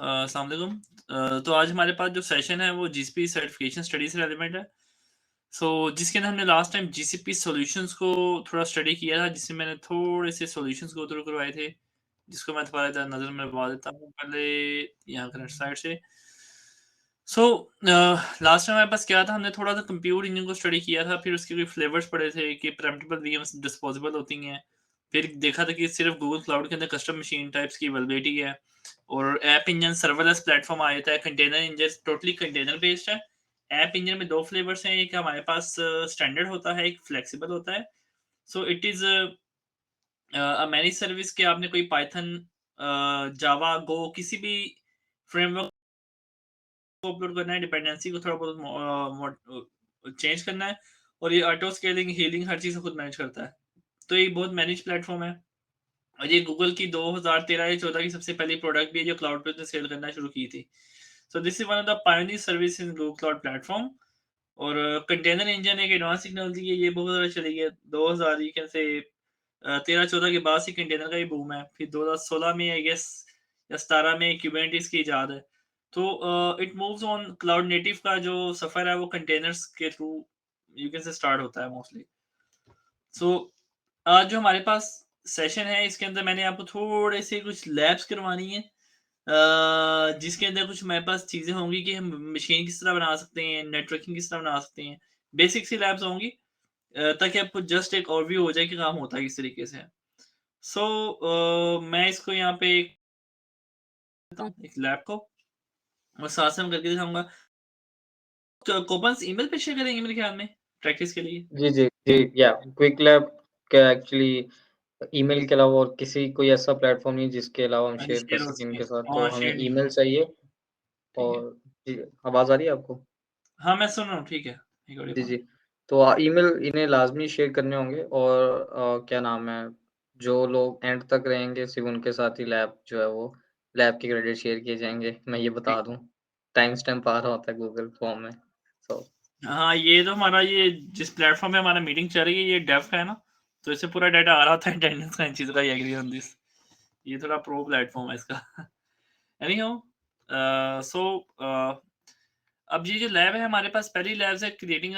अस्सलाम वालेकुम। तो आज हमारे पास जो सेशन है वो जीसीपी सर्टिफिकेशन स्टडी से रेलेवेंट है। जिसके अंदर हमने लास्ट टाइम जीसीपी सॉल्यूशंस को थोड़ा स्टडी किया था, जिसमें मैंने थोड़े से सॉल्यूशंस गो थ्रू करवाए थे, जिसको मैं दोबारा नज़र में लगा देता हूँ। पहले यहाँ करंट साइड से। सो लास्ट टाइम हमारे पास क्या था, हमने थोड़ा सा कंप्यूटर इंजन को स्टडी किया था, फिर उसके कोई फ्लेवर्स पढ़े थे कि प्रेम्पटेबल वीएम्स डिस्पोजेबल होती हैं। फिर देखा था कि सिर्फ गूगल क्लाउड के अंदर कस्टम मशीन टाइप्स की अवेलेबिलिटी है। और ऐप इंजन सर्वरलेस प्लेटफॉर्म आ जाता है, container engine totally container based है। ऐप इंजन में 2 फ्लेवर्स हैं, एक हमारे पास स्टैंडर्ड होता है, एक फ्लेक्सिबल होता है। So it is manage service के आपने कोई पाइथन, जावा, गो किसी भी फ्रेमवर्क को अपलोड करना है, डिपेंडेंसी को थोड़ा बहुत चेंज करना है, और ये ऑटो स्केलिंग, हीलिंग हर चीज़ खुद मैनेज करता है। तो ये बहुत मैनेज प्लेटफ़ॉर्म है, और ये गूगल की 2013 या 14 की सबसे पहली प्रोडक्ट भी है जो क्लाउड पे उसने सेल करना शुरू की थी। So this is one of the pioneer service in Google cloud platform. और कंटेनर इंजन एक एडवांस टेक्नोलॉजी है, ये बहुत ज़्यादा चली है। 2000 यू कैन से 13-14 के बाद से कंटेनर का ही बूम है। फिर 2016 में आई गेस या 17 में कुबरनेटिस की इजाद है। It moves on cloud native का जो सफ़र है वो कंटेनर्स के through you can say start होता है मोस्टली। सो आज जो हमारे पास सेशन है, इसके अंदर मैंने आपको थोड़े से कुछ लैब्स करवानी है, जिसके अंदर कुछ हमारे पास चीज़ें होंगी कि हम मशीन किस तरह बना सकते हैं, नेटवर्किंग किस तरह बना सकते हैं। बेसिक सी लैब्स होंगी, ताकि आपको जस्ट एक ओवरव्यू हो जाए कि काम होता है किस तरीके से है। मैं इसको यहाँ पे देता हूँ एक लैब को, और साथ-साथ मैं करके दिखाऊँगा। तो कोपन्स ईमेल पे शेयर करेंगे मेरे ख्याल में, प्रैक्टिस के लिए। जी, जी, जी, या क्विक लैब का एक्चुअली ईमेल के अलावा और किसी कोई ऐसा प्लेटफ़ॉर्म नहीं जिसके अलावा हम हाँ जी, शेयर कर शेयर हो सकें सके। इनके साथ, तो हाँ, हमें शेयर नहीं ईमेल होगा। चाहिए ठीक है। और जी, आवाज़ आ रही है आपको? हाँ, मैं सुन रहा हूँ, ठीक है। एक और जी, देखो। जी। तो ईमेल इन्हें लाज़मी शेयर करने होंगे और क्या नाम है, जो लोग एंड तक रहेंगे सिर्फ़ उनके साथ ही लैब जो है वो लैब के क्रेडिट शेयर किए जाएँगे, मैं ये ठीक। बता दूँ। टाइम स्टैम्प आ रहा होता है गूगल फॉर्म में। सो हाँ, ये तो हमारा ये जिस प्लेटफ़ॉर्म पे हमारा मीटिंग चल रही है, ये डेव का है ना, तो इससे पूरा डाटा आ रहा होता है अटेंडेंस का, इन चीज़ों का। I agree on this. ये थोड़ा प्रो प्लेटफ़ॉर्म है इसका। एनीहाउ, अ, अब ये जो लैब है हमारे पास, पहली लैब है creating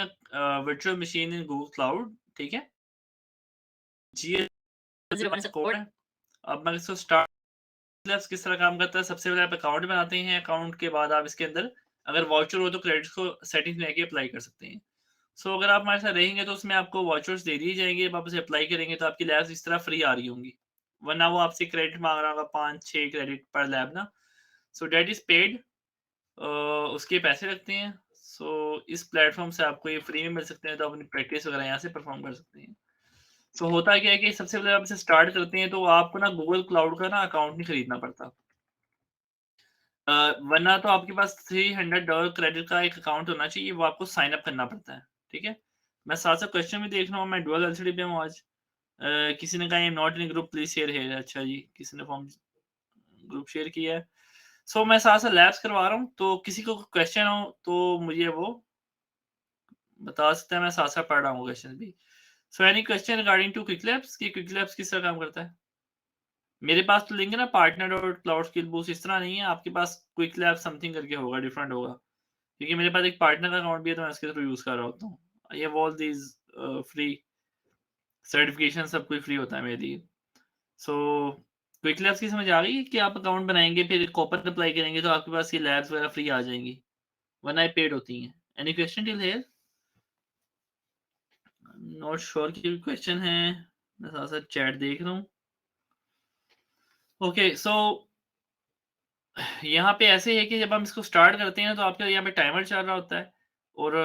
virtual machine in Google cloud, ठीक है? GS से कोड है। अब मैं इसको स्टार्ट लैब्स किस तरह काम करता है, सबसे पहले आप अकाउंट बनाते हैं, अकाउंट के बाद आप इसके अंदर अगर वाउचर हो तो क्रेडिट्स को सेटिंग्स में आके अप्लाई कर सकते हैं। अगर आप हमारे साथ रहेंगे तो उसमें आपको वाउचर्स दे दिए जाएँगे, जब आप उसे अप्लाई करेंगे तो आपकी लैब्स इस तरह फ्री आ रही होंगी। वरना वो आपसे क्रेडिट माँग रहा होगा, 5-6 क्रेडिट पर लैब ना। दैट इज़ पेड, अ, उसके पैसे लगते हैं। इस प्लेटफ़ॉर्म से आपको ये फ्री में मिल सकते हैं, तो आप अपनी प्रैक्टिस वगैरह यहाँ से परफ़ॉर्म कर सकते हैं। होता क्या है कि सबसे पहले आप इसे स्टार्ट करते हैं तो आपको ना गूगल क्लाउड का ना अकाउंट नहीं खरीदना पड़ता। अ, वरना तो आपके पास $300 क्रेडिट का एक अकाउंट होना चाहिए, वो आपको साइन अप करना पड़ता है, ठीक है? मैं साथ-साथ क्वेश्चन भी देख रहा हूँ, मैं डुअल एलसीडी पे हूँ आज। किसी ने कहा आई am not in group please share here. अच्छा जी, किसी ने फॉर्म ग्रुप शेयर किया है। मैं साथ-साथ लैब्स करवा रहा हूँ, तो किसी को क्वेश्चन हो तो मुझे वो बता सकता है, मैं साथ-साथ पढ़ रहा हूँ क्वेश्चन भी। Any question regarding to Qwiklabs कि क्विक लैब्स किस तरह काम करता है? मेरे पास तो लिंक है ना, पार्टनर और क्लाउड स्किल बूस्ट इस तरह नहीं है, आपके पास क्विक लैब समथिंग करके होगा, डिफरेंट होगा। क्योंकि मेरे पास एक पार्टनर का अकाउंट भी है, तो मैं उसके थ्रू यूज़ कर रहा होता हूँ। I have all these free certification, सब कुछ फ्री होता है मेरे लिए। सो क्विक लैब्स की समझ आ गई कि आप अकाउंट बनाएँगे, फिर कॉपर अप्लाई करेंगे, तो आपके पास ये लैब्स वगैरह फ्री आ जाएँगी, वरना ये पेड होती हैं। Any question till here? Not sure कि क्वेश्चन है, मैं साथ-साथ चैट देख रहा हूँ। ओके, यहाँ पे ऐसे है कि जब हम इसको स्टार्ट करते हैं तो आपका यहाँ पे टाइमर चल रहा होता है, और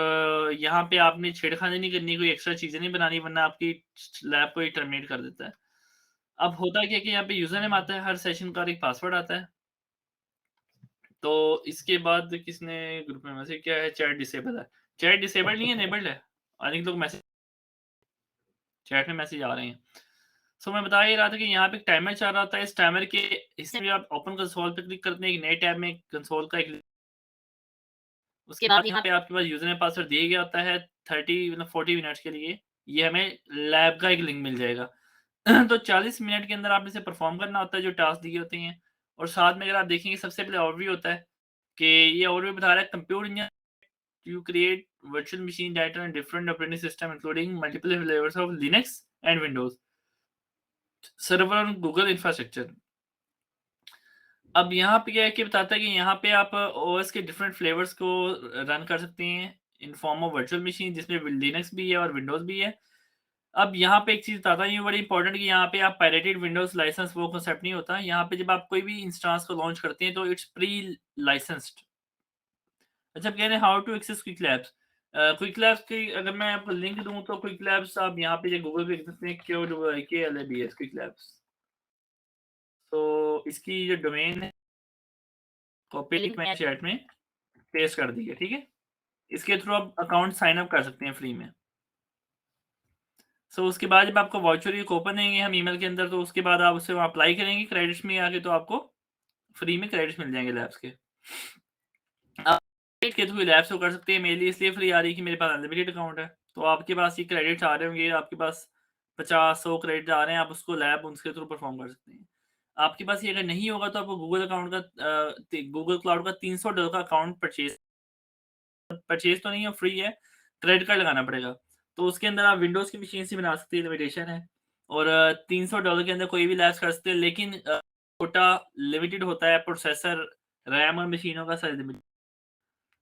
यहाँ पे आपने छेड़खानी नहीं करनी, कोई एक्स्ट्रा चीज़ें नहीं बनानी, वरना आपकी लैब को ये टर्मिनेट कर देता है। अब होता क्या है कि यहाँ पे यूज़र नेम आता है, हर सेशन का, और एक पासवर्ड आता है। तो इसके बाद किसने ग्रुप में मैसेज किया है, चैट डिसेबल है। चैट डिसेबल्ड नहीं है, इनेबल्ड है। अनेक लोग मैसेज चैट में मैसेज आ रहे हैं। मैं बता ये रहा था कि यहाँ पे एक टाइमर चल रहा होता है, इस टाइमर के हिस्से में आप ओपन कंसोल पे क्लिक करते हैं, एक नए टैब में कंसोल का एक, उसके बाद यहाँ पे आपके पास यूज़र नेम पासवर्ड दिया गया होता है 30 मतलब 40 मिनट्स के लिए। ये हमें लैब का एक लिंक मिल जाएगा। तो 40 मिनट के अंदर आपने इसे परफ़ॉर्म करना होता है, जो टास्क दिए होते हैं, और साथ में अगर आप देखेंगे सबसे पहले ओवरव्यू होता है कि ये ओवरव्यू बता रहा है computer engine you create virtual machine that run different operating system including multiple flavors of Linux and Windows server on Google infrastructure। अब यहाँ पे क्या है कि बताता है कि यहाँ पे आप ओएस के डिफरेंट फ्लेवर्स को रन कर सकते हैं in form of virtual machine जिसमें लिनक्स भी है और विंडोज भी है। अब यहाँ पे एक चीज़ बताता हूँ ये बड़ी इंपॉर्टेंट कि यहाँ पे आप पायरेटेड विंडोज लाइसेंस वो कांसेप्ट नहीं होता। यहाँ पे जब आप कोई भी इंस्टेंस को लॉन्च करते हैं तो इट्स प्री लाइसेंस्ड। अच्छा, कह रहे हैं how to access quick labs. Quick labs की अगर मैं आपको लिंक दूँ तो क्विक लैब्स आप यहाँ पे गूगल पे देख सकते हैं QWIKLABS क्विक लैब्स। तो इसकी जो डोमेन है कॉपी लिंक मैंने चैट में पेस्ट कर दी है, ठीक है? इसके थ्रू आप अकाउंट साइन अप कर सकते हैं फ्री में। सो उसके बाद जब आपको वाउचर एक ओपन देंगे हम ईमेल के अंदर तो उसके बाद आप उसे अप्लाई करेंगे क्रेडिट्स में आके तो आपको फ्री में क्रेडिट्स मिल जाएँगे लैब्स के। आप के थ्रू लैब्स को कर सकते हैं, मेरे लिए इसलिए फ्री आ रही है कि मेरे पास अनलिमिटेड अकाउंट है। तो आपके पास ये क्रेडिट्स आ रहे होंगे, आपके पास 50-100 क्रेडिट आ रहे हैं, आप उसको लैब उसके थ्रू परफॉर्म कर सकते हैं। आपके पास ये अगर नहीं होगा तो आपको गूगल अकाउंट का गूगल क्लाउड का $300 का अकाउंट परचेज़ तो नहीं है, फ्री है, क्रेडिट कार्ड लगाना पड़ेगा। तो उसके अंदर आप विंडोज़ की मशीन से बना सकते हैं, लिमिटेशन है और $300 के अंदर कोई भी लैब्स कर सकते हैं लेकिन कोटा लिमिटेड होता है, प्रोसेसर, रैम और मशीनों का साइज़ लिमिटेड।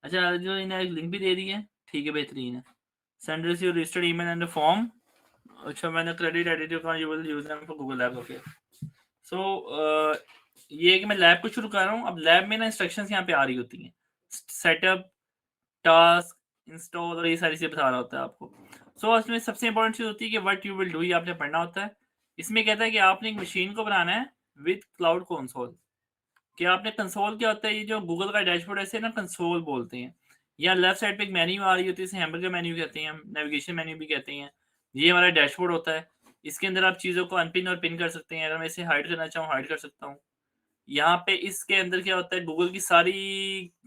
अच्छा, जो इन्हें एक लिंक भी दे दी है, ठीक है, बेहतरीन है। Send receive registered email and form. अच्छा, मैंने क्रेडिट एडिटिव का you will use them for Google lab, okay. So ये है कि मैं लैब को शुरू कर रहा हूँ। अब लैब में ना इंस्ट्रक्शंस यहाँ पे आ रही होती हैं। सेटअप, टास्क, इंस्टॉल और ये सारी चीज़ें बता रहा होता है आपको। सो इसमें सबसे इम्पोर्टेंट चीज़ होती है कि व्हाट यू विल डू, ये आपने पढ़ना होता है। इसमें कहता है कि आपने एक मशीन को बनाना है विद क्लाउड कंसोल। कि आपने कंसोल क्या होता है, ये जो गूगल का डैशबोर्ड है इसे ना कंसोल बोलते हैं। यहाँ लेफ्ट साइड पे एक मेन्यू आ रही होती है, इसे हैमबर्गर मेन्यू कहते हैं हम, नेविगेशन मेन्यू भी कहते हैं। ये हमारा डैशबोर्ड होता है। इसके अंदर आप चीज़ों को अनपिन और पिन कर सकते हैं। अगर मैं इसे हाइड करना चाहूँ, हाइड कर सकता हूँ। यहाँ पे इसके अंदर क्या होता है, गूगल की सारी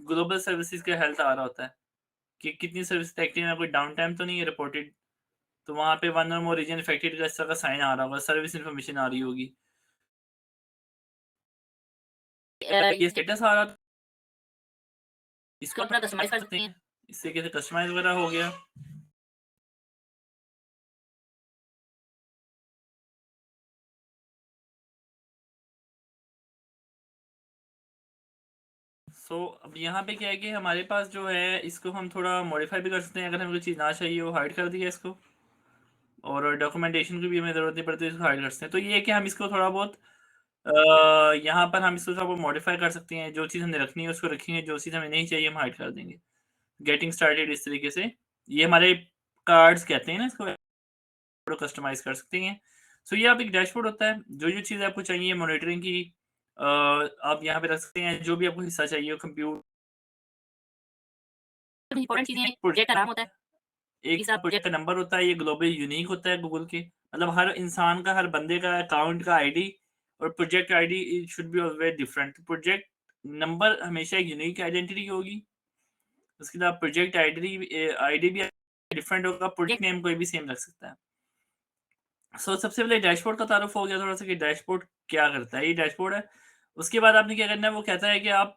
ग्लोबल सर्विसेज़ का हेल्थ आ रहा होता है, कि कितनी सर्विस एक्टिव है, कोई डाउन टाइम तो नहीं है रिपोर्टेड। तो वहाँ पे वन और मोर रीजन अफेक्टेड का इस तरह का साइन आ रहा होगा, सर्विस इन्फॉर्मेशन आ रही होगी। ये स्टेटस आ रहा, इसको अपना कस्टमाइज़ कर सकते हैं। इससे कैसे कस्टमाइज़ वगैरह हो गया। अब यहाँ पे क्या है कि हमारे पास जो है इसको हम थोड़ा मॉडिफ़ाई भी कर सकते हैं, अगर हमें कोई चीज़ ना चाहिए हो, हाइड कर दिया इसको। और डॉक्यूमेंटेशन की भी हमें ज़रूरत नहीं पड़ती, इसको हाइड कर सकते हैं। तो ये है कि हम इसको थोड़ा बहुत यहाँ पर हम इसको थोड़ा बहुत मॉडिफ़ाई कर सकते हैं। जो चीज़ हमने रखनी है उसको रखेंगे, जो चीज़ हमें नहीं चाहिए हम हाइड कर देंगे। गेटिंग स्टार्टेड इस तरीके से। ये हमारे कार्ड्स कहते हैं ना इसको, कस्टमाइज़ कर सकते हैं। ये आप एक डैशबोर्ड होता है, जो-जो चीज़ें आपको चाहिए मॉनिटरिंग की आप यहाँ पे रख सकते हैं, जो भी आपको हिस्सा चाहिए हो इम्पोर्टेंट चीज़ें हैं, प्रोजेक्ट का नाम होता है। एक प्रोजेक्ट का नंबर होता है, ये ग्लोबल यूनिक होता है गूगल के। मतलब हर इंसान का, हर बंदे का अकाउंट का आईडी और project ID it should be always different. Project number हमेशा एक यूनिक आइडेंटिटी होगी। उसके बाद प्रोजेक्ट आईडी भी डिफरेंट होगा, प्रोजेक्ट नेम कोई भी सेम रख सकता है। सबसे पहले डैशबोर्ड का तारुफ हो गया थोड़ा-सा कि डैशबोर्ड क्या करता है, ये डैशबोर्ड है। उसके बाद आपने क्या करना है, वो कहता है कि आप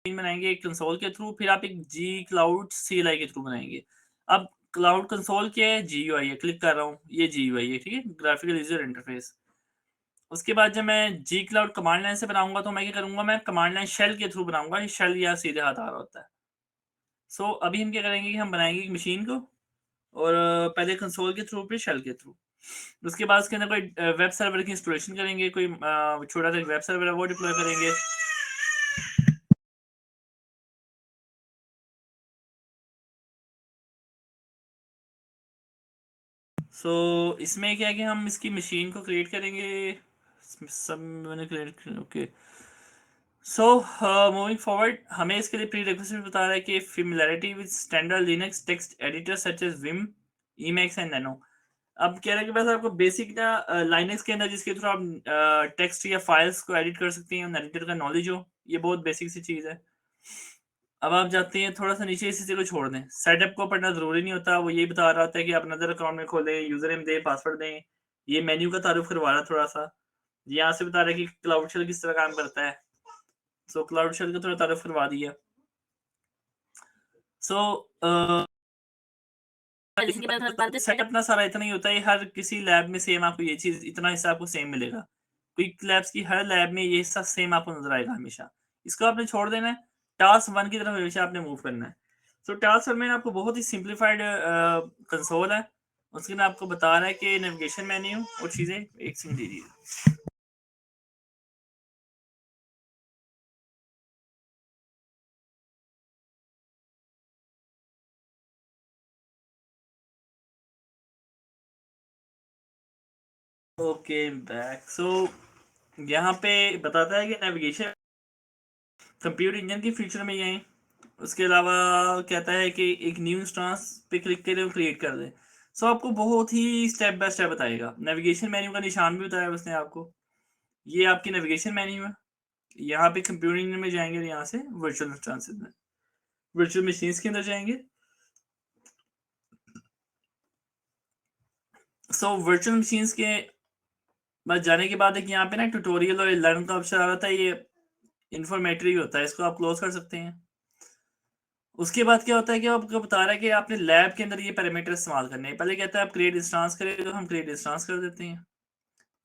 बनाएँगे एक कंसोल के थ्रू, फिर आप एक जी क्लाउड सीएलआई के थ्रू बनाएँगे। अब क्लाउड कंसोल क्या है? जीयूआई है, क्लिक कर रहा हूँ, ये जीयूआई है, ठीक है? Graphical user interface. उसके बाद जब मैं जी क्लाउड कमांड लाइन से बनाऊँगा तो मैं क्या करूँगा, मैं कमांड लाइन शेल के थ्रू बनाऊँगा, ये शेल यहाँ सीधे हाथ आ रहा होता है। अभी हम क्या करेंगे कि हम बनाएँगे एक मशीन को और पहले कंसोल के थ्रू फिर शेल के थ्रू। उसके बाद उसके अंदर कोई वेब सर्वर की इंस्टॉलेशन करेंगे, कोई छोटा-सा एक वेब सर्वर है वो डिप्लॉय करेंगे। इसमें क्या है कि हम इसकी मशीन को क्रिएट करेंगे। सब मैंने क्रिएट, ओके। मूविंग फॉरवर्ड हमें इसके लिए प्रीरेक्विजिट बता रहा है कि familiarity with standard Linux text editor such as Vim, Emacs and nano. अब कह रहा है कि बस आपको बेसिक ना लाइनक्स के अंदर जिसके थ्रू आप टेक्स्ट या फाइल्स को एडिट कर सकते हैं, उन एडिटर का नॉलेज हो, ये बहुत बेसिक सी चीज़ है। अब आप जाते हैं थोड़ा-सा नीचे, इसी चीज़ को छोड़ दें। सेटअप को पढ़ना ज़रूरी नहीं होता, वो यही बता रहा होता है कि आप अनदर अकाउंट में खोलें, यूज़र नेम दें, पासवर्ड दें। ये मेन्यू का तारुफ करवा रहा है थोड़ा-सा। यहाँ से बता रहा है कि क्लाउड शेल किस तरह काम करता है। सो क्लाउड शेल का थोड़ा तारुफ करवा दिया। सो सेट अपना सारा इतना ही होता है, हर किसी लैब में सेम आपको ये चीज इतना हिस्सा आपको सेम मिलेगा। क्विक लैब्स की हर लैब में ये हिस्सा सेम आपको नजर आएगा हमेशा। इसको आपने छोड़ देना है, टास्क 1 की तरफ हमेशा आपने मूव करना है। सो टास्क 1 में आपको बहुत ही सिंप्लीफाइड कंसोल है, उसके में आपको बता रहा है कि नेविगेशन मेन्यू और चीजें। एक सेकंड दीजिए। Okay back. सो यहाँ पे बताता है कि नेविगेशन कंप्यूटर इंजन की फीचर में ये है। उसके अलावा कहता है कि एक न्यू इंस्टांस पे क्लिक करें और क्रिएट कर दें। सो आपको बहुत ही स्टेप बाय स्टेप बताएगा। नेविगेशन मेन्यू का निशान भी बताया उसने आपको। ये आपकी नेविगेशन मेन्यू है। यहाँ पे कंप्यूटर इंजन में जाएंगे और यहाँ से वर्चुअल इंस्टांसेस में वर्चुअल मशीन्स के अंदर जाएंगे। सो वर्चुअल मशीन्स के बस जाने के बाद एक यहाँ पे ना ट्यूटोरियल और लर्न का ऑप्शन आ रहा था, ये इन्फॉर्मेटरी होता है, इसको आप क्लोज कर सकते हैं। उसके बाद क्या होता है कि आपको बता रहा है कि आपने लैब के अंदर ये पैरामीटर इस्तेमाल करने हैं। पहले कहता है आप क्रिएट इंस्टांस करें, तो हम क्रिएट इंस्टांस कर देते हैं।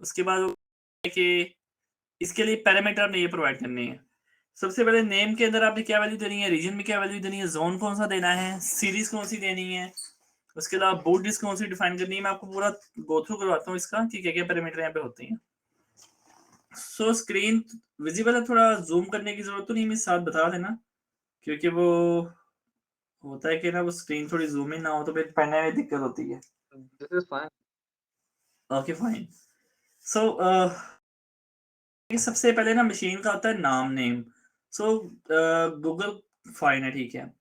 उसके बाद वो है कि इसके लिए पैरामीटर आपने ये प्रोवाइड करने हैं। सबसे पहले नेम के अंदर आपने क्या वैल्यू देनी है, रीजन में क्या वैल्यू देनी है, जोन कौन सा देना है, सीरीज कौन सी देनी है, उसके अलावा बूट डिस्क कौन सी डिफाइन करनी है। मैं आपको पूरा गो थ्रू करवाता हूँ इसका कि क्या क्या पैरामीटर यहाँ पे होते हैं। सो स्क्रीन विजिबल है, थोड़ा जूम करने की जरूरत तो नहीं, मैं साथ बता देना, क्योंकि वो होता है कि ना वो स्क्रीन थोड़ी जूम इन ना हो तो फिर पढ़ने में दिक्कत होती है। This is fine. Okay fine. So सबसे पहले ना मशीन का होता है नाम, नेम। सो गूगल फाइन है, ठीक है।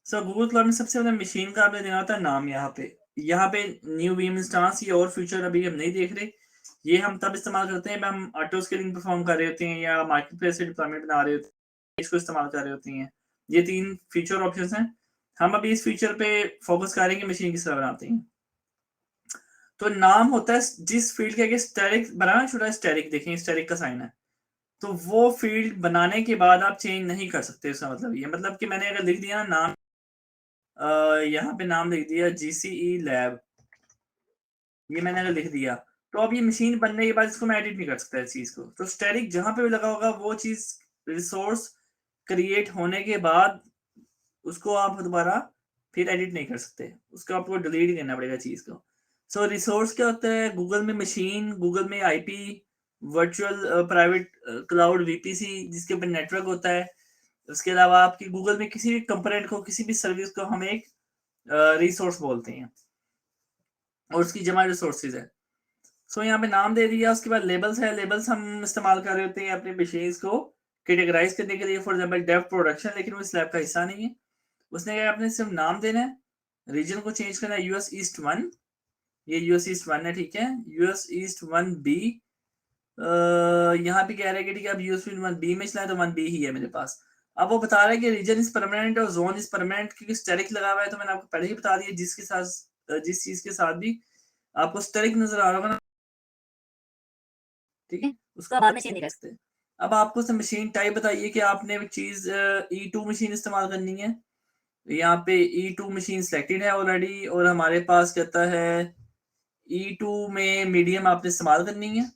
सो गूगल क्लाउड में सबसे पहले मशीन का आपने देना होता है नाम। यहाँ पे न्यू वीम इंस्टांस ये और फीचर अभी हम नहीं देख रहे। ये हम तब इस्तेमाल करते हैं जब हम ऑटो स्केलिंग परफॉर्म कर रहे होते हैं या मार्केट प्लेस से डिप्लॉयमेंट बना रहे होते हैं, इसको इस्तेमाल कर रहे होते हैं। ये 3 फीचर ऑप्शंस हैं। हम अभी इस फीचर पे फोकस करेंगे मशीन किस तरह बनाते हैं। तो नाम होता है जिस फील्ड के आगे स्टैटिक बनाना, छोटा स्टैटिक देखें, स्टैटिक का साइन है, तो वो फील्ड बनाने के बाद आप चेंज नहीं कर सकते। इसका मतलब ये मतलब कि मैंने अगर लिख दिया नाम, यहाँ पे नाम लिख दिया GCE लैब, ये मैंने अगर लिख दिया, तो अब ये मशीन बनने के बाद इसको मैं एडिट नहीं कर सकता इस चीज को। तो स्टैटिक जहां पे भी लगा होगा वो चीज रिसोर्स क्रिएट होने के बाद उसको आप दोबारा फिर एडिट नहीं कर सकते, उसको आपको डिलीट करना पड़ेगा चीज को। सो रिसोर्स क्या होता है गूगल में, मशीन, गूगल में IP, virtual private cloud VPC जिसके ऊपर नेटवर्क होता है। उसके अलावा आपकी गूगल में किसी भी कंपोनेंट को, किसी भी सर्विस को हम एक रिसोर्स बोलते हैं और उसकी जमा रिसोर्सेज है। सो यहाँ पे नाम दे दिया। उसके बाद लेबल्स है, लेबल्स हम इस्तेमाल कर रहे होते हैं अपने मशीन्स को कैटेगराइज करने के लिए, फॉर एग्जांपल डेव प्रोडक्शन, लेकिन वो स्लैब का हिस्सा नहीं है। उसने कहा आपने सिर्फ नाम देना है, रीजन को चेंज करना है US ईस्ट 1, ये US ईस्ट 1 है, ठीक है। US ईस्ट 1B, यहाँ पे कह रहा है कि ठीक है अब US ईस्ट 1B में चलाए तो 1B ही है मेरे पास। अब वो बता रहा है कि रीजन इज परमानेंट और जोन इज परमानेंट, क्योंकि स्टेरिक लगा हुआ है, तो मैंने आपको पहले ही बता दिया जिसके साथ जिस चीज के साथ भी आपको स्टेरिक नजर आ रहा होगा ना, ठीक है, उसका बाद में चेंज नहीं कर सकते। अब आपको मशीन टाइप बताइए कि आपने चीज E2 मशीन इस्तेमाल करनी है। यहाँ पे E2 मशीन सिलेक्टेड है ऑलरेडी, और हमारे पास कहता है E2 में मीडियम आपने इस्तेमाल करनी है।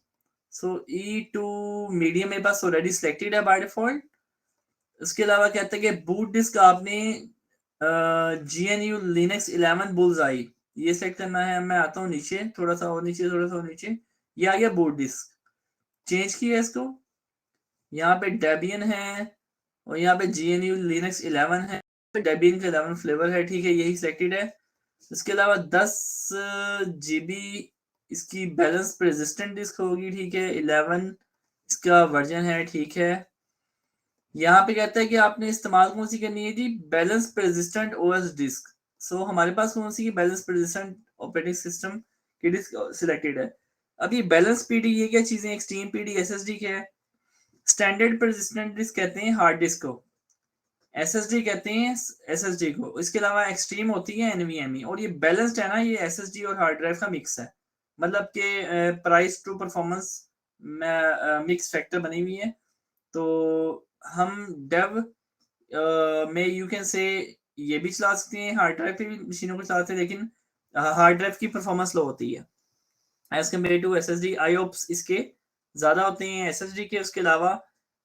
सो E2 मीडियम मेरे पास ऑलरेडी सिलेक्टेड है बाय डिफॉल्ट। उसके अलावा कहता है कि बूट डिस्क आपने GNU Linux 11 बुल्सआई ये सेट करना है। मैं आता हूँ नीचे, थोड़ा सा और नीचे, थोड़ा सा और नीचे, ये आ गया बूट डिस्क। चेंज किया इसको, यहाँ पे डेबियन है और यहाँ पे GNU Linux 11 है, डेबियन का 11 फ्लेवर है, ठीक है, यही सिलेक्टेड है। इसके अलावा 10 GB इसकी बैलेंस रेजिस्टेंट डिस्क होगी, ठीक है, 11 इसका वर्जन है, ठीक है। यहाँ पे कहता है कि आपने इस्तेमाल कौन सी करनी है जी, बैलेंस रेजिस्टेंट OS डिस्क। सो हमारे पास कौन सी बैलेंस रेजिस्टेंट ऑपरेटिंग सिस्टम की डिस्क सिलेक्टेड है। अब ये बैलेंस PD ये क्या चीजें, एक्सट्रीम PD SSD क्या है, स्टैंडर्ड परसिस्टेंट डिस्क कहते हैं हार्ड डिस्क को, SSD कहते हैं SSD को। इसके अलावा एक्सट्रीम होती है NVMe, और ये बैलेंस्ड है ना, ये SSD और हार्ड ड्राइव का मिक्स है, मतलब कि price to performance mix factor बनी हुई है। तो हम डेव में यू कैन से ये भी चला सकते हैं, हार्ड ड्राइव पे भी मशीनों को चलाते हैं, लेकिन हार्ड ड्राइव की परफॉर्मेंस लो होती है एज कम्पेयर टू एसएसडी। आईओप्स इसके ज़्यादा होते हैं एसएसडी के। उसके अलावा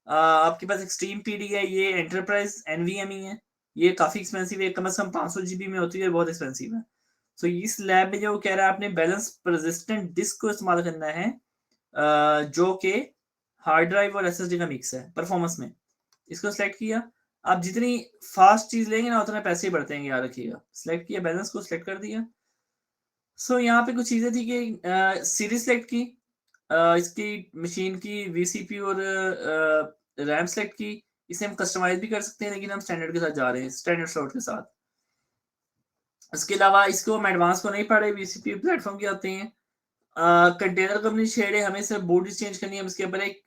आपके पास एक्सट्रीम पीडी है, ये एंटरप्राइज एनवीएमई है, ये काफ़ी एक्सपेंसिव है, कम से कम 500 जीबी में होती है, बहुत एक्सपेंसिव है। सो इस लैब में जो कह रहा है आपने बैलेंस परसिस्टेंट डिस्क को इस्तेमाल करना है, जो कि हार्ड ड्राइव और एसएसडी का मिक्स है परफॉर्मेंस में। इसको सिलेक्ट किया। आप जितनी फास्ट चीज लेंगे ना उतना पैसे बढ़ते हैं, याद रखिएगा। सिलेक्ट किया, बैलेंस को सिलेक्ट कर दिया। सो यहाँ पे कुछ चीजें थी कि सीरीज सिलेक्ट की, इसकी मशीन की वीसीपी और रैम सिलेक्ट की। इसे हम कस्टमाइज भी कर सकते हैं, लेकिन हम स्टैंडर्ड के साथ जा रहे हैं, स्टैंडर्ड स्लॉट के साथ। इसके अलावा इसको हम एडवांस को नहीं पढ़े, वीसीपी प्लेटफॉर्म के आते हैं। कंटेनर कंपनी शेड है, हमें सिर्फ बूट चेंज करनी है। हम इसके ऊपर एक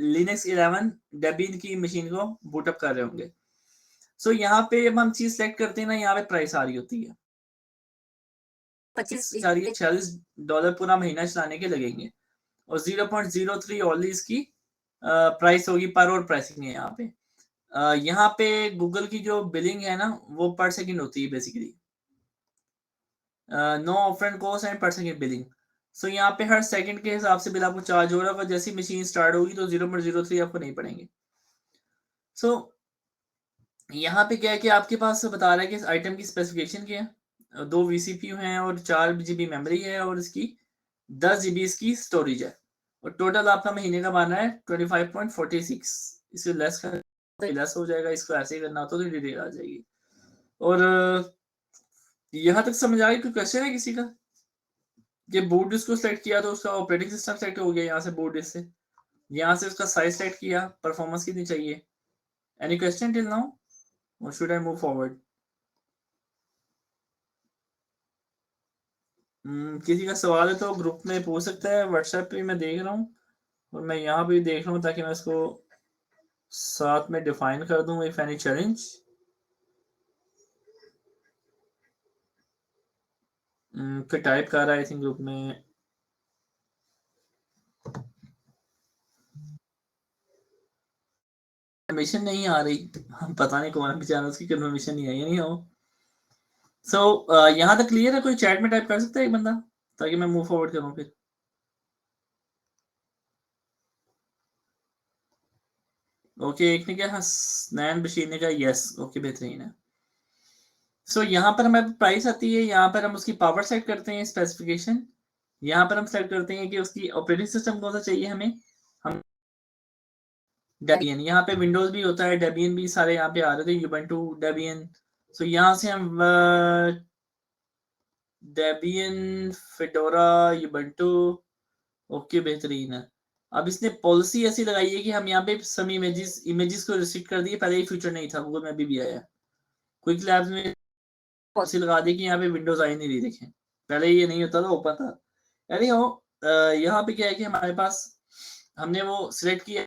लिनक्स 11 डेबियन की मशीन को बूटअप कर रहे होंगे। सो यहाँ पे जब हम चीज सेलेक्ट करते हैं ना, यहाँ पे प्राइस आ रही होती है 46 पूरा महीना चलाने के लगेंगे, और 0.03 ओनली इसकी प्राइस होगी पर और प्राइसिंग है यहाँ पे। यहाँ पे गूगल की जो बिलिंग है ना, वो पर सेकंड होती है बेसिकली। नो ऑफरेंट कॉस्ट एंड पर सेकंड बिलिंग। सो यहाँ पे हर सेकंड के हिसाब से बिल आपको चार्ज हो रहा होगा। जैसी मशीन स्टार्ट होगी तो 0.03 आपको नहीं पड़ेंगे। सो यहाँ पे क्या है कि आपके पास बता रहा है कि आइटम की स्पेसिफिकेशन क्या है। 2 वीसीपीयू हैं और 4 जीबी मेमोरी है, और इसकी 10 जीबी इसकी स्टोरेज है, और टोटल आपका महीने का बना है 25.46। इसे लेस कर लेस हो जाएगा, इसको ऐसे ही करना हो तो डिटेल आ जाएगी। और यहाँ तक समझ आ गई? कोई क्वेश्चन है किसी का? ये बूट डिस्क को सेलेक्ट किया तो उसका ऑपरेटिंग सिस्टम सेलेक्ट हो गया यहाँ से, बूट डिस्क से। यहाँ से उसका साइज सेलेक्ट किया, परफॉर्मेंस कितनी चाहिए। एनी क्वेश्चन टिल नाउ और शुड आई मूव फॉरवर्ड? किसी का सवाल है तो ग्रुप में पूछ सकता है। व्हाट्सएप पे मैं देख रहा हूँ, और मैं यहाँ पे देख रहा हूँ ताकि मैं इसको साथ में डिफाइन कर दूँ। इफ एनी चैलेंज, फिर टाइप कर रहा है आई थिंक ग्रुप में। कंफर्मेशन नहीं आ रही, पता नहीं कौन बेचारा, उसकी कंफर्मेशन नहीं आई। नहीं हो सो यहाँ तक क्लियर है? कोई चैट में टाइप कर सकता है एक बंदा, ताकि मैं मूव फॉरवर्ड करूँ फिर। ओके, एक ने क्या, हाँ नैन बशीर ने कहा यस। ओके, बेहतरीन है। सो यहाँ पर हमारे प्राइस आती है, यहाँ पर हम उसकी पावर सेट करते हैं, स्पेसिफिकेशन। यहाँ पर हम सेट करते हैं कि उसकी ऑपरेटिंग सिस्टम कौन सा चाहिए हमें। हम डेबियन, यहाँ पे विंडोज भी होता है, डेबियन भी सारे यहाँ पे आ रहे थे, यूबंटू डेबियन। सो यहाँ से हम डेबियन, फेडोरा, यूबंटू। ओके, बेहतरीन है। अब इसने पॉलिसी ऐसी लगाई है कि हम यहाँ पे सम इमेजेस को रिस्ट्रिक्ट कर दिए। पहले ये फीचर नहीं था, गूगल में भी आया है। क्विक लैब्स में पॉलिसी लगा दी कि यहाँ पे विंडोज आई नहीं रही। देखें, पहले ये नहीं होता था, ओपन था। यानी हो यहाँ पे क्या है कि हमारे पास हमने वो सिलेक्ट किया,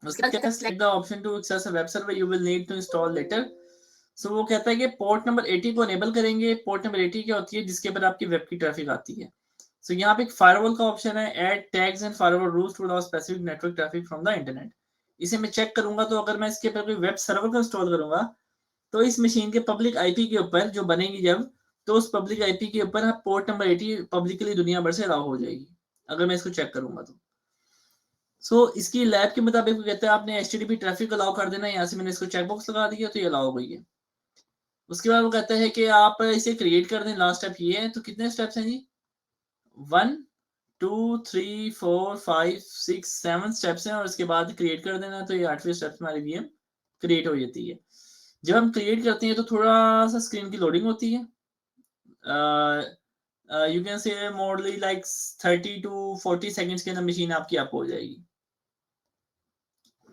उसके बाद कहता है select the option to access a web server you will need to install later। सो वो कहता है कि पोर्ट नंबर 80 को एनेबल करेंगे। पोर्ट नंबर 80 क्या होती है? जिसके ऊपर आपकी वेब की ट्रैफिक आती है। सो यहाँ पे एक फायरवॉल का ऑप्शन है, add tags and firewall rules to allow specific network traffic from the internet. इसे मैं चेक करूंगा, तो अगर मैं इसके ऊपर कोई वेब सर्वर को इंस्टॉल करूंगा, तो इस मशीन के पब्लिक आईपी के ऊपर जो बनेगी जब, तो उस पब्लिक आईपी के ऊपर पोर्ट नंबर 80 पब्लिकली दुनिया भर से अलाउ हो जाएगी, अगर मैं इसको चेक करूंगा तो। सो इसकी लैब के मुताबिक वो कहता है आपने एचटीटीपी ट्रैफिक अलाउ कर देना है। यहाँ से मैंने इसको चेकबॉक्स लगा दिया, तो ये अलाउ हो गई है। उसके बाद वो कहता है कि आप इसे क्रिएट कर दें। लास्ट स्टेप ये है। तो कितने स्टेप्स हैं जी? 1 2 3 4 5 6 7 स्टेप्स हैं, और उसके बाद क्रिएट कर देना। तो ये 8वें स्टेप में हमारी वीएम क्रिएट हो जाती है। जब हम क्रिएट करते हैं तो थोड़ा सा स्क्रीन की लोडिंग होती है। यू कैन से मोडली लाइक 30 to 40 सेकंड्स के अंदर मशीन आपकी अप हो जाएगी।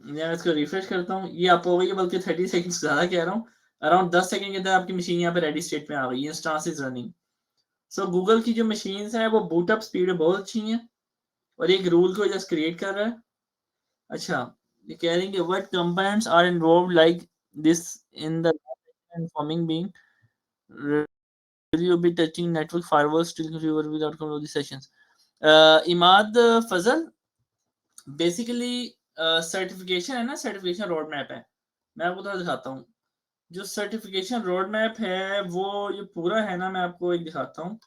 मैं इसको रिफ्रेश करता हूँ, ये अप हो गई है, बल्कि 30 सेकंड ज्यादा कह रहा हूँ। अराउंड 10 सेकंड के अंदर आपकी मशीन यहाँ पे रेडी स्टेट में आ गई है। Instance is running. So Google की जो मशीन है वो बूटअप स्पीड बहुत अच्छी है, और एक रूल को जस्ट क्रिएट कर रहा है। अच्छा, ये कह रहे हैं कि what components are involve like this in the informing being will you be touching network firewall still viewer with outcome of the sessions। Imad Fazal, basically certification है ना, सर्टिफिकेशन रोड मैप है। मैं आपको थोड़ा दिखाता हूँ। जो सर्टिफिकेशन रोड मैप है वो ये पूरा है ना, मैं आपको एक दिखाता हूँ।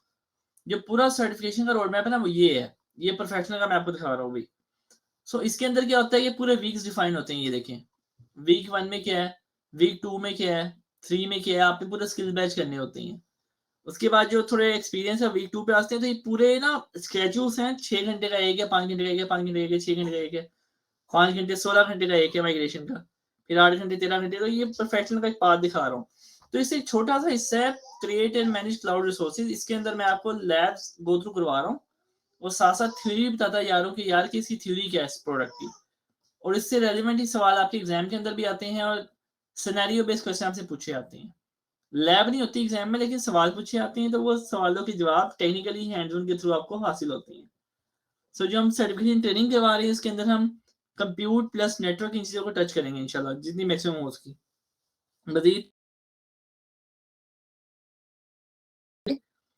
जो पूरा सर्टिफिकेशन का रोड मैप है ना वो ये है, ये प्रोफेशनल का मैं आपको दिखा रहा हूँ अभी। सो इसके अंदर क्या होता है, ये पूरे वीक्स डिफाइन होते हैं। ये देखें, वीक 1 में क्या है, वीक 2 में क्या है, 3 में क्या है, आपने पूरे स्किल बैच करने होते हैं। उसके बाद जो थोड़े एक्सपीरियंस है वीक 2 पे आते हैं, तो ये पूरे ना स्केड्यूल्स हैं। 6 घंटे का एक है, 5 घंटे का एक है, 5 घंटे का एक है, 6 घंटे का एक है, 5 घंटे 16 घंटे का एक है माइग्रेशन का, फिर 8 घंटे 13 घंटे। तो ये प्रोफेशनल का एक पाथ दिखा रहा हूँ। तो इससे एक छोटा सा हिस्सा है create and manage cloud resources. इसके अंदर मैं आपको लैब्स गो थ्रू करवा रहा हूँ और साथ साथ थ्योरी बताता यारों की, यार की इसकी थ्योरी क्या है इस प्रोडक्ट की। और इससे रेलिवेंट ही सवाल आपके एग्जाम के अंदर भी आते हैं और सिनेरियो बेस्ड क्वेश्चन आपसे पूछे जाते हैं। लैब नहीं होती एग्जाम में, लेकिन सवाल पूछे जाते हैं, तो वो सवालों के जवाब टेक्निकली हैंड्स ऑन के थ्रू आपको हासिल होते हैं। सो जो हम सर्टिफिकेशन ट्रेनिंग करवा रहे हैं, इसके अंदर हम कंप्यूट प्लस नेटवर्क इन चीज़ों को टच करेंगे इंशाल्लाह, जितनी मैक्सिमम हो उसकी। मजीद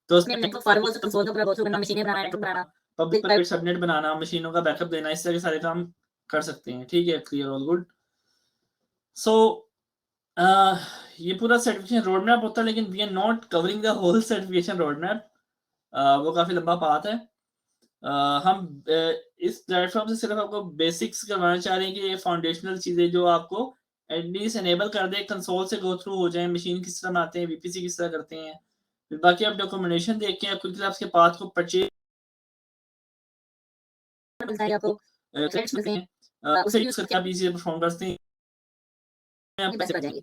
तो उसमें नेटवर्क फायरवॉल से कंसोल के ऊपर गो थ्रू करना, मशीनें बनाना, नेटवर्क बनाना, पब्लिक प्राइवेट सबनेट बनाना, मशीनों का बैकअप देना, इस तरह के सारे काम कर सकते हैं। ठीक है, क्लियर, ऑल गुड। सो ये पूरा सर्टिफिकेशन रोड मैप होता है, लेकिन we are not covering the whole certification road map. वो काफी लंबा पाथ है। हम इस प्लेटफॉर्म से सिर्फ आपको बेसिक्स करवाना चाह रहे हैं कि ये फाउंडेशनल चीजें जो आपको एटलीस्ट एनेबल कर दे, कंसोल से गो थ्रू हो जाए, मशीन किस तरह बनाते हैं, वीपीसी किस तरह करते हैं। फिर बाकी आप डॉक्यूमेंटेशन देख के आप क्विकली आपके पाथ को परचेज मिलता है, आपको क्रेडिट्स मिलते हैं, उसे यूज करके आप इजीली परफॉर्म करते हैं, आपके पैसे बच जाएंगे।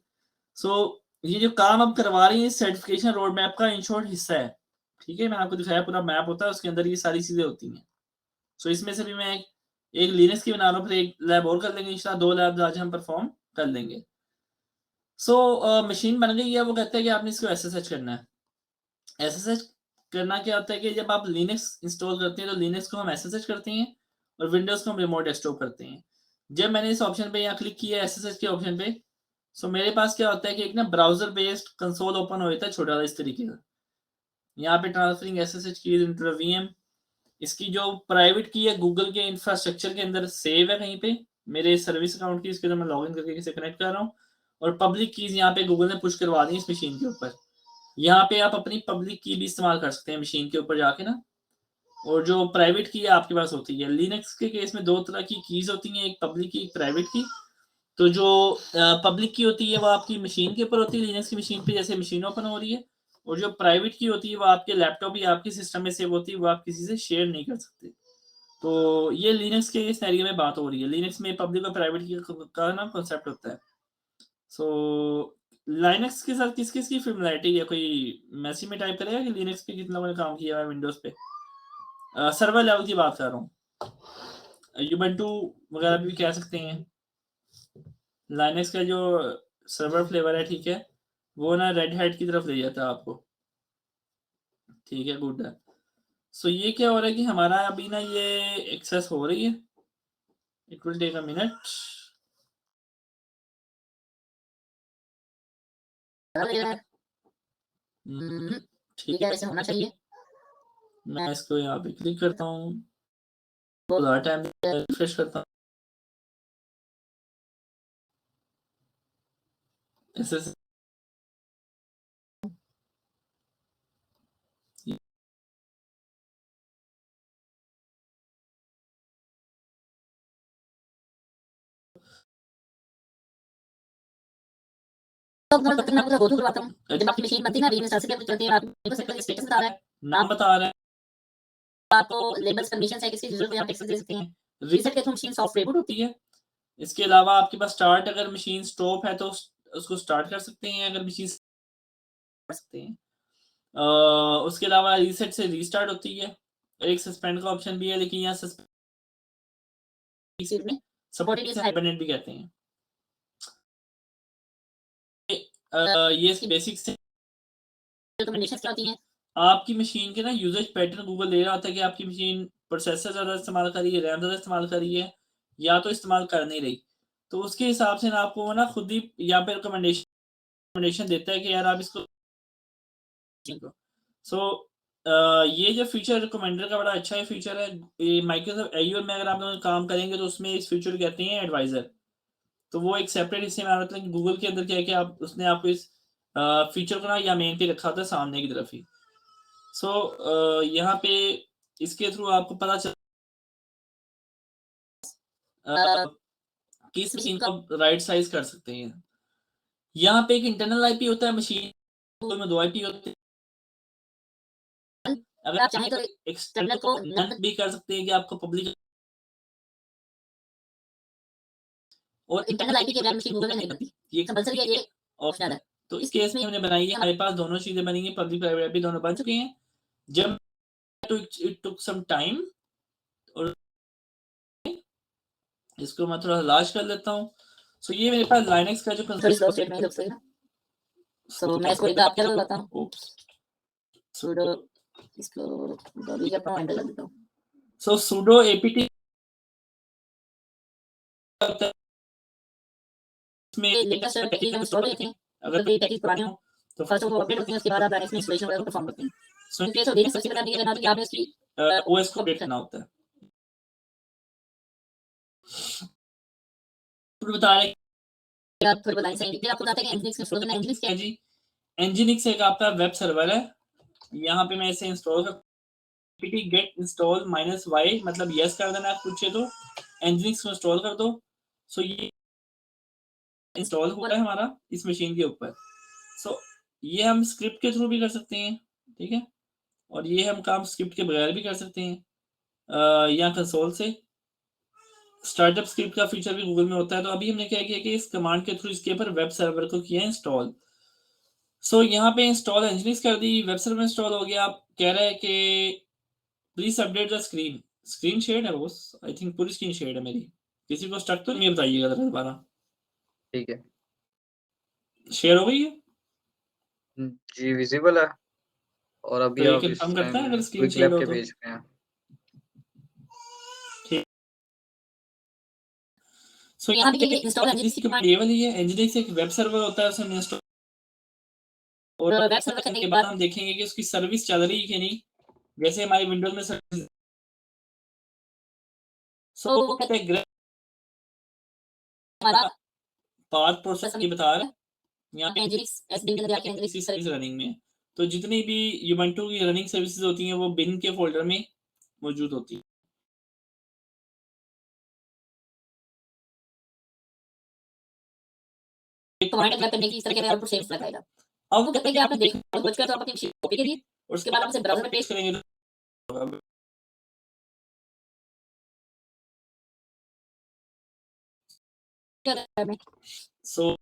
सो ये जो काम आप करवा रही हैं सर्टिफिकेशन रोड मैप का इन शॉर्ट हिस्सा है। ठीक है, मैंने आपको दिखाया पूरा मैप होता है, उसके अंदर ये सारी चीजें होती हैं। सो इसमें से भी मैं एक लिनक्स की बना रहा हूँ, फिर एक लैब और कर लेंगे इंशाल्लाह, 2 लैब आज हम परफॉर्म कर लेंगे। सो मशीन बन गई है, वो कहते हैं कि आपने इसको एसएसएच करना है। एसएसएच करना क्या होता है कि जब आप लिनक्स इंस्टॉल करते हैं तो लिनक्स को हम एसएसएच करते हैं और विंडोज को हम रिमोट डेस्कटॉप करते हैं। जब मैंने इस ऑप्शन पे यहाँ क्लिक किया एसएसएच के ऑप्शन पे, सो मेरे पास क्या होता है कि एक ना ब्राउजर बेस्ड कंसोल ओपन हो जाता है छोटा सा इस तरीके का। यहाँ पे transferring SSH keys into VM, इसकी जो प्राइवेट की है गूगल के इंफ्रास्ट्रक्चर के अंदर सेव है कहीं पे मेरे सर्विस अकाउंट की, इसके अंदर मैं लॉगिन करके इसे कनेक्ट कर रहा हूँ। और पब्लिक कीज यहाँ पे गूगल ने पुश करवा दी इस मशीन के ऊपर। यहाँ पे आप अपनी पब्लिक की भी इस्तेमाल कर सकते हैं मशीन के ऊपर जाके ना, और जो प्राइवेट की है आपके पास होती है। लिनक्स के केस में 2 तरह की कीज होती हैं, एक पब्लिक की, एक प्राइवेट की। तो जो पब्लिक की होती है वो आपकी मशीन के ऊपर होती है, लिनक्स की मशीन पे जैसे मशीन ओपन हो रही है। और जो प्राइवेट की होती है वो आपके लैपटॉप या आपके सिस्टम में सेव होती है, वो आप किसी से शेयर नहीं कर सकते। तो ये लिनक्स के सिनेरियो में बात हो रही है। लिनक्स में पब्लिक और प्राइवेट की का ना कॉन्सेप्ट होता है। सो लाइनक्स के साथ किस किस की फेमिलियरिटी है, कोई मैसेज में टाइप करेगा कि लिनक्स पे कितने लोगों ने काम किया है विंडोज पे। सर्वर लेवल की बात कर रहा हूँ, यूबंटू वगैरह भी कह सकते हैं। लाइनक्स का जो सर्वर फ्लेवर है, ठीक है, वो ना रेड हैट की तरफ ले जाता है आपको। ठीक है, गुड है। सो ये क्या हो रहा है कि हमारा अभी ना ये एक्सेस हो रही है, it will take a minute. ठीक है, ऐसे होना चाहिए। मैं इसको यहाँ पे क्लिक करता हूँ, तो टाइम रिफ्रेश करता हूँ। ऐसे जब आपकी मशीन बनती है ना, रीइंस्टॉल से चलती है, आपको स्टेटस बता रहा है, नाम बता रहा है, आपको लेबल्स कंडीशंस है, किसकी जरूरत है, आप टेक्स्ट दे सकते हैं। रीसेट के थ्रू मशीन सॉफ्ट रिबूट होती है। इसके अलावा आपके पास स्टार्ट, अगर मशीन स्टॉप है तो उसको स्टार्ट कर सकते हैं, अगर मशीन कर सकते हैं। उसके अलावा रीसेट से रीस्टार्ट होती है। एक सस्पेंड का ऑप्शन भी है, लेकिन यहाँ सस्पेंड में सपोर्टेड इज हाइबरनेट भी कहते हैं। ये इसकी बेसिक्स रिकमेंडेशंस क्या होती हैं। आपकी मशीन के ना यूजेज पैटर्न गूगल दे रहा होता है कि आपकी मशीन प्रोसेसर ज़्यादा इस्तेमाल कर रही है, रैम ज़्यादा इस्तेमाल कर रही है, या तो इस्तेमाल कर नहीं रही। तो उसके हिसाब से ना आपको ना खुद ही यहाँ पे रिकमेंडेशन देता है कि यार आप इसको। सो ये जो फीचर रिकमेंडर का बड़ा अच्छा फीचर है, ये माइक्रोसॉफ्ट एज्योर में अगर आप लोग काम करेंगे तो उसमें इस फीचर कहते हैं एडवाइजर। तो वो एक सेपरेट हिस्से में आ रहा था कि गूगल के अंदर क्या है कि आप उसने आपको इस फीचर को ना या मेन पे रखा था सामने की तरफ ही। सो यहाँ पे इसके थ्रू आपको पता चल किस मशीन को आप राइट साइज कर सकते हैं। यहाँ पे एक इंटरनल आईपी होता है मशीन में, 2 आईपी होते हैं। अगर आप चाहें तो एक्सटर्नल को नन भी कर सकते हैं कि आपको पब्लिक और इंटरनल आईपी के बगैर मशीन गूगल में नहीं बनती। ये कंपल्सरी है, ये ऑप्शनल है। तो इस केस में हमने बनाई है, हमारे पास दोनों चीज़ें बनी हैं, पब्लिक प्राइवेट आईपी दोनों बन चुकी हैं। जब इट टुक सम टाइम और इसको मैं थोड़ा लार्ज कर लेता हूँ। सो ये मेरे पास लाइनक्स का जो स्लो स्टेट में सबसे ना, सो मैं इसको एक बार क्या लगाता हूँ, ओप्स sudo इसको बॉडी का अपना एंटर कर देता हूँ। सो sudo apt में लेटेस्ट पैकेज हम इंस्टॉल करते हैं। अगर कोई पैकेज पुराने हो तो फर्स्ट वो अपडेट होते हैं, उसके बाद आप लाइनक्स में इंस्टॉलेशन वगैरह परफॉर्म करते हैं। सो इन केस ऑफ लिनक्स सबसे पहले आपने ये करना होता है कि आपने उसकी ओएस को अपडेट करना होता है। फिर बता रहे आप थोड़ी बताएं सही, फिर आपको बताते हैं कि एनजिनिक्स इंस्टॉल करना है। एनजिनिक्स क्या हैं जी, एनजिनिक्स एक आपका वेब सर्वर है। यहाँ पे मैं इसे इंस्टॉल कर apt get install -y मतलब यस कर देना, आप पूछे तो एनजिनिक्स को इंस्टॉल कर दो। सो ये इंस्टॉल हुआ है हमारा इस मशीन के ऊपर। सो ये हम स्क्रिप्ट के थ्रू भी कर सकते हैं, ठीक है, और ये हम काम स्क्रिप्ट के बगैर भी कर सकते हैं या कंसोल से। स्टार्टअप स्क्रिप्ट का फीचर भी गूगल में होता है। तो अभी हमने क्या किया कि इस कमांड के थ्रू इसके ऊपर वेब सर्वर को किया इंस्टॉल। सो यहाँ पे इंस्टॉल एनजिनिक्स कर दी, वेब सर्वर इंस्टॉल हो गया। आप कह रहे हैं कि please update the screen. Screen share है वो, आई थिंक पूरी स्क्रीन शेयर है मेरी। किसी को स्टक तो नहीं है, बताइएगा जरा दोबारा। ठीक है। शेयर हो गई है? जी विजिबल है। और तो अभी ये आप इस कंफर्म करता है टाइम अगर स्क्रीन क्विक शेयर लैब हो के तो? पेज पे हैं। सो यहाँ पे ये इंस्टॉल एनजिनिक्स की कमांड ये वाली है। एनजिनिक्स एक वेब सर्वर होता है, उसमें इंस्टॉल और वेब सर्वर करने के बाद हम देखेंगे कि उसकी सर्विस चल रही है कि नहीं। जैसे हमारी विंडोज में सर्विस, सो वो कहते हैं हमारा पाथ प्रोसेस ये बता रहा है यहाँ पे एनजिनिक्स एसबीन के अंदर जाके इसी एनजिनिक्स सर्विस रनिंग में। तो जितनी भी यूबंटू की रनिंग सर्विसेज होती हैं वो बिन के फोल्डर में मौजूद होती है। तो वहां पे करने की इस तरह के आउटपुट सेव लगाएगा। अब वो कहते हैं कि आपने देखा खोज कर तो आप अपनी मशीन कॉपी करिए और उसके बाद आप उसे ब्राउज़र में पेस्ट करेंगे करें। सो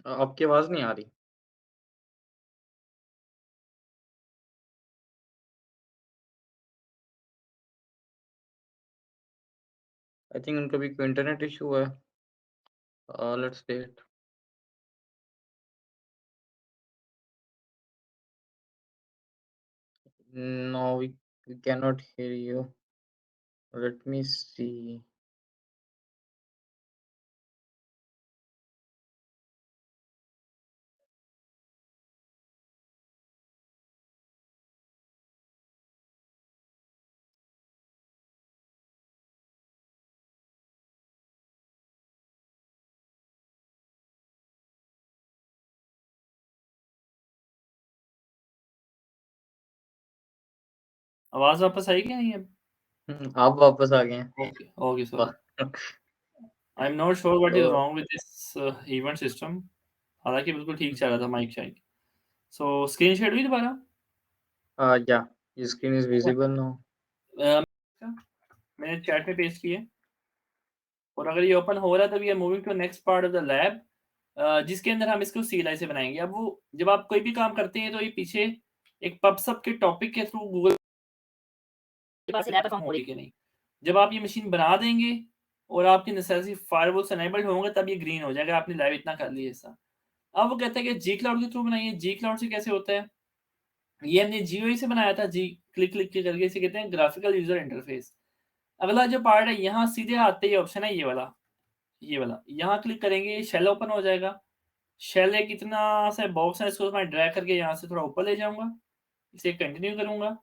आपकी आवाज नहीं आ रही। आई थिंक उनका भी कोई इंटरनेट इशू है। Let's wait. No, we cannot hear you. Let me see. आवाज वापस आई क्या नहीं अब? आप वापस आ गए हैं। ओके ओके, वाह! Sorry. I am not sure what is तो wrong with this event system. हालांकि बिल्कुल ठीक चल रहा था माइक शाइक। सो स्क्रीन शेयर हुई दोबारा? या screen is visible now. Uh, मैंने चैट में पेस्ट किए और अगर ये ओपन हो रहा है तो we are moving to next part of the lab, जिसके अंदर हम इसको CLI से बनाएंगे। अब वो जब आप कोई भी काम करते हैं तो ये पीछे एक पबसब के टॉपिक के थ्रू गूगल के पास से लैब परफॉर्म हो रही कि नहीं। जब आप ये मशीन बना देंगे और आपकी नेसेसरी फायरवॉल्स एनेबल्ड होंगे तब ये ग्रीन हो जाएगा, आपने लाइव इतना कर लिया हिस्सा। अब वो कहता है कि जी क्लाउड के थ्रू बनाइए। जी क्लाउड से कैसे होता है? ये हमने GUI से बनाया था, जी क्लिक क्लिक के करके, इसे कहते हैं ग्राफिकल यूजर इंटरफेस। अगला जो पार्ट है यहाँ सीधे आते ही ऑप्शन है ये वाला यहाँ क्लिक करेंगे, शेल ओपन हो जाएगा। शेल एक इतना सा बॉक्स है, इसको मैं ड्रैग करके यहाँ से थोड़ा ऊपर ले जाऊंगा, इसे कंटिन्यू करूंगा।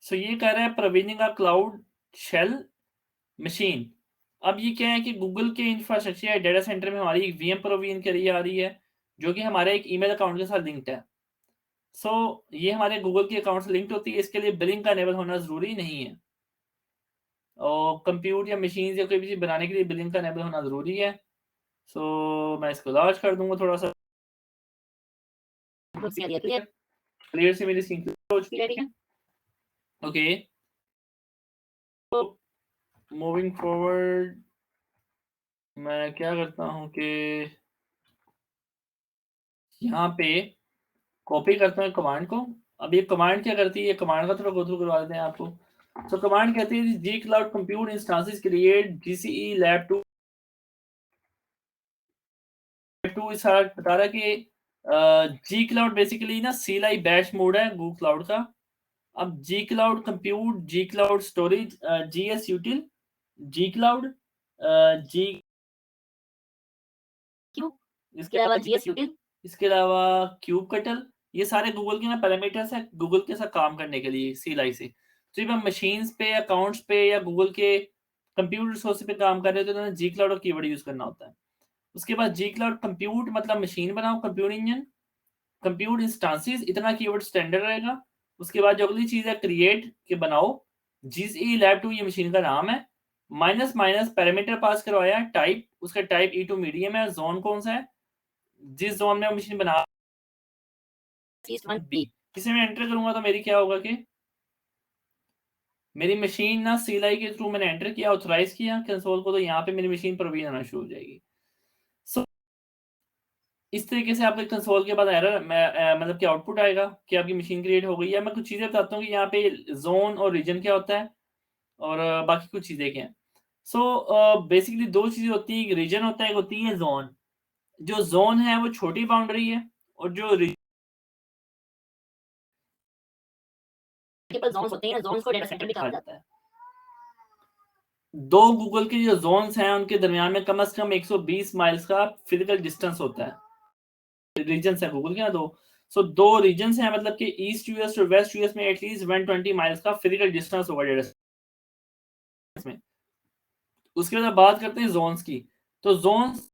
सो ये कह रहा है provisioning a cloud shell machine. अब ये क्या है कि गूगल के इंफ्रास्ट्रक्चर या डेटा सेंटर में हमारी एक VM प्रोविजन करी जा रही है, जो कि हमारे एक ईमेल अकाउंट के साथ लिंक्ड है। सो ये हमारे गूगल के अकाउंट से लिंक्ड होती है, इसके लिए बिलिंग का एनेबल होना ज़रूरी नहीं है। और कंप्यूटर या मशीन या कोई भी चीज़ बनाने के लिए बिलिंग का एनेबल होना ज़रूरी है। सो मैं इसको लार्ज कर दूँगा थोड़ा-सा। क्लियर क्लियर से मेरी स्क्रीन क्लियर हो चुकी है। ठीक है। ओके। तो मूविंग फॉरवर्ड मैं क्या करता हूँ कि यहाँ पे कॉपी करता हूँ कमांड को। अब ये कमांड क्या करती है, ये कमांड का थोड़ा गो थ्रू करवा देते हैं आपको। तो कमांड कहती है G cloud compute instances create GCE lab 2 इस सारा बता रहा है कि जी क्लाउड बेसिकली ना CLI बैच मोड है गूगल क्लाउड का। अब G cloud compute, G cloud storage, GS util, G cloud, G क्यों? इसके अलावा GS util इसके अलावा kubectl, ये सारे गूगल के ना पैरामीटर्स हैं गूगल के साथ काम करने के लिए CLI से। तो जब हम मशीन्स पे, अकाउंट्स पे या गूगल के कंप्यूटर रिसोर्स पे काम कर रहे हो तो उन्होंने जी क्लाउड और कीवर्ड यूज करना होता है। उसके बाद जी क्लाउड कंप्यूट मतलब मशीन बनाओ, कंप्यूट इंजन, कंप्यूट इंस्टांसेस, इतना कीवर्ड स्टैंडर्ड रहेगा। उसके बाद जो अगली चीज है क्रिएट के बनाओ, GCE लैब 2 ये मशीन का नाम है। माइनस माइनस पैरामीटर पास करवाया, टाइप, उसका टाइप E2 मीडियम है, जोन कौन सा है, जिस जोन में मशीन बना B इसे मैं एंटर करूंगा तो मेरी क्या होगा कि मेरी मशीन ना CLI के थ्रू मैंने एंटर किया, ऑथराइज किया कंसोल को, तो यहाँ पे मेरी मशीन प्रोविजन आना शुरू हो जाएगी। सो इस तरीके से आपके कंसोल के बाद एरर मतलब कि आउटपुट आएगा कि आपकी मशीन क्रिएट हो गई है। मैं कुछ चीज़ें बताता हूँ कि यहाँ पे जोन और रीजन क्या होता है और बाकी कुछ चीज़ें क्या हैं। सो बेसिकली दो चीज़ें होती है, एक रीजन होता है, एक होती है जोन। जो जोन है वो छोटी बाउंड्री है और जो मल्टीपल ज़ोन्स होते हैं, ज़ोन्स को डेटा सेंटर भी कहा जाता है। दो गूगल के जो जोन्स हैं उनके दरमियान में कम से कम 120 माइल्स का फिजिकल डिस्टेंस होता है। रीजन्स है गूगल के ना दो। सो दो रीजन्स हैं, मतलब कि ईस्ट यूएस और वेस्ट यूएस में एटलीस्ट 120 माइल्स का फिजिकल डिस्टेंस होगा डेटा में। उसके बाद बात करते हैं जोन्स की। तो जोन्स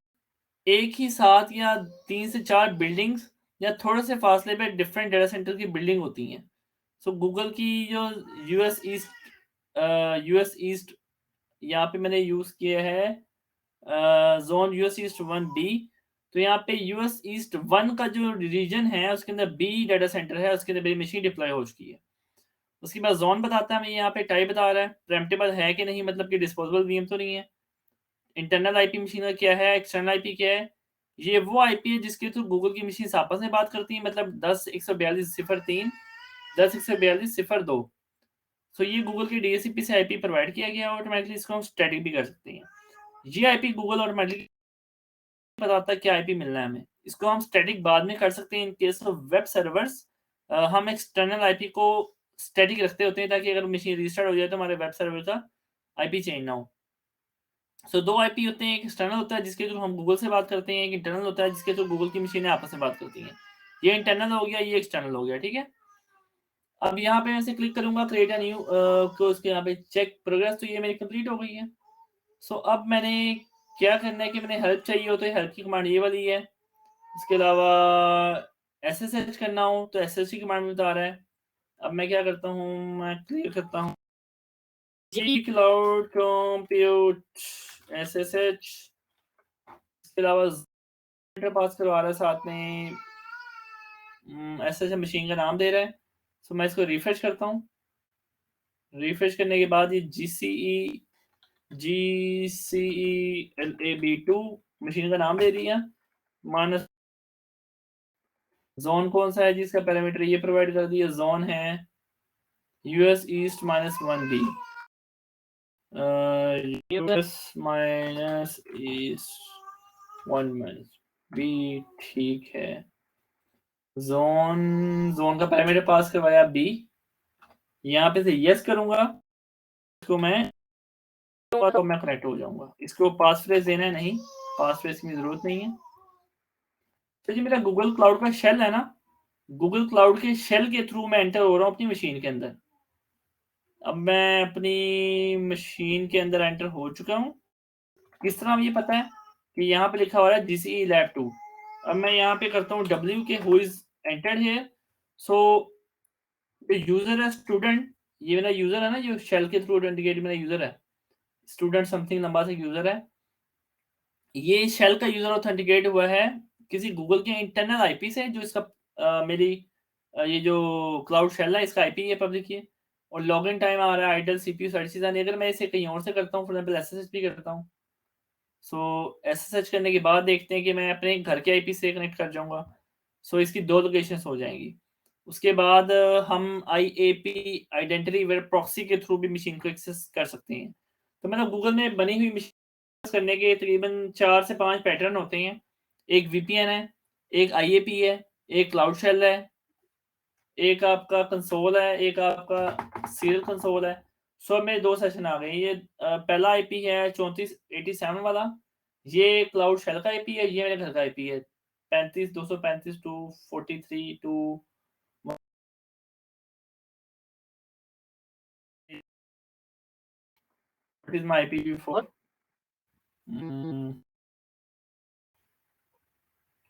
एक ही साथ या 3 से 4 बिल्डिंग्स या थोड़े से फासले पे डिफरेंट डेटा सेंटर की बिल्डिंग होती हैं। सो गूगल की जो यूएस ईस्ट यहाँ पे मैंने यूज किया है जोन यूएस ईस्ट 1B। तो यहाँ पे यूएस ईस्ट 1 का जो रीजन है उसके अंदर B डाटा सेंटर है, उसके अंदर मेरी मशीन डिप्लॉय हो चुकी है। उसके बाद जोन बताता है, हमें यहाँ पे टाइप बता रहा है प्रेम्प्टेबल है कि नहीं, मतलब कि डिस्पोजेबल VM तो नहीं है। इंटरनल IP मशीन का क्या है, एक्सटर्नल IP क्या है। ये वो IP है जिसके थ्रू गूगल की मशीन आपस में बात करती है, मतलब 10.142.0.3 10.142.0.2। सो ये गूगल की DHCP से IP प्रोवाइड किया गया है, ऑटोमेटिकली इसको हम स्टैटिक भी कर सकते हैं। ये IP गूगल ऑटोमेटिकली बताता है क्या IP मिलना है हमें। इसको हम स्टैटिक बाद में कर सकते हैं in case of web servers. हम एक्सटर्नल IP को स्टैटिक रखते होते हैं ताकि अगर मशीन रीस्टार्ट हो जाए तो हमारे वेब सर्वर का IP चेंज ना हो। सो दो IP होते हैं, एक एक्सटर्नल होता है जिसके थ्रू हम गूगल से बात करते हैं, एक इंटरनल होता है जिसके थ्रू गूगल की मशीनें आपस में बात करती हैं। ये इंटरनल हो गया, ये एक्सटर्नल हो गया, ठीक है। अब यहाँ पे मैं ऐसे क्लिक करूंगा क्रिएट अ न्यू को उसके यहाँ पे चेक प्रोग्रेस, तो ये मेरी कंप्लीट हो गई है। सो अब मैंने क्या करना है कि मैंने हेल्प चाहिए हो तो हेल्प की कमांड ये वाली है। इसके अलावा SSH करना हो तो SSH की कमांड में बता रहा है। अब मैं क्या करता हूँ, मैं क्लियर करता हूँ जी क्लाउड कंप्यूट SSH, इसके अलावा पास करवा रहा है साथ में SSH मशीन का नाम दे रहा है। सो मैं इसको रिफ्रेश करता हूँ। रिफ्रेश करने के बाद ये GCE LAB2 मशीन का नाम दे दिया। माइनस जोन कौन सा है जिसका पैरामीटर ये प्रोवाइड कर दिया, जोन है US east -1B, US -east 1-B, ठीक है। जोन का पैरामीटर पास करवाया B, यहाँ पे से यस करूंगा इसको मैं तो मैं कनेक्ट हो जाऊंगा। इसको पास फ्रेज देना है, नहीं पास फ्रेज की जरूरत नहीं है। तो जी मेरा गूगल क्लाउड का शेल है ना, गूगल क्लाउड के शेल के थ्रू मैं एंटर हो रहा हूँ अपनी मशीन के अंदर। अब मैं अपनी मशीन के अंदर एंटर हो चुका हूँ। किस तरह मुझे पता है कि यहाँ पे लिखा हुआ है GCE Lab 2। अब मैं यहाँ पे करता हूँ W के who is entered here. So user है स्टूडेंट, ये मेरा यूजर है ना जो शेल के थ्रू ऑथेंटिकेट मेरा यूजर है, स्टूडेंट समथिंग लंबा सा यूजर है। ये शेल का यूजर ऑथेंटिकेट हुआ है किसी गूगल के इंटरनल आईपी से, जो इसका मेरी ये जो क्लाउड शेल है इसका आईपी है पब्लिक है, और लॉगिन टाइम आ रहा है आइडल सीपीयू सारी चीजें। अगर मैं इसे कहीं और से करता हूँ, फॉर एग्जांपल एसएसएच भी करता हूँ, सो एसएसएच करने के बाद देखते हैं कि मैं अपने घर के आईपी से कनेक्ट कर जाऊंगा। सो इसकी 2 लोकेशंस हो जाएंगी। उसके बाद हम IAP आइडेंटिटी वेब प्रॉक्सी के थ्रू भी मशीन को एक्सेस कर सकते हैं। तो मतलब गूगल में बनी हुई मशीन करने के तकरीबन 4 से 5 पैटर्न होते हैं। एक VPN है, एक IAP है, एक क्लाउड शेल है, एक आपका कंसोल है, एक आपका सीरियल कंसोल है। सो अब मेरे 2 सेशन आ गए। ये पहला आईपी है 3487 वाला, ये क्लाउड शेल का आईपी है, ये मेरे घर का आईपी है 35 235 two 43 two What is my IPv4?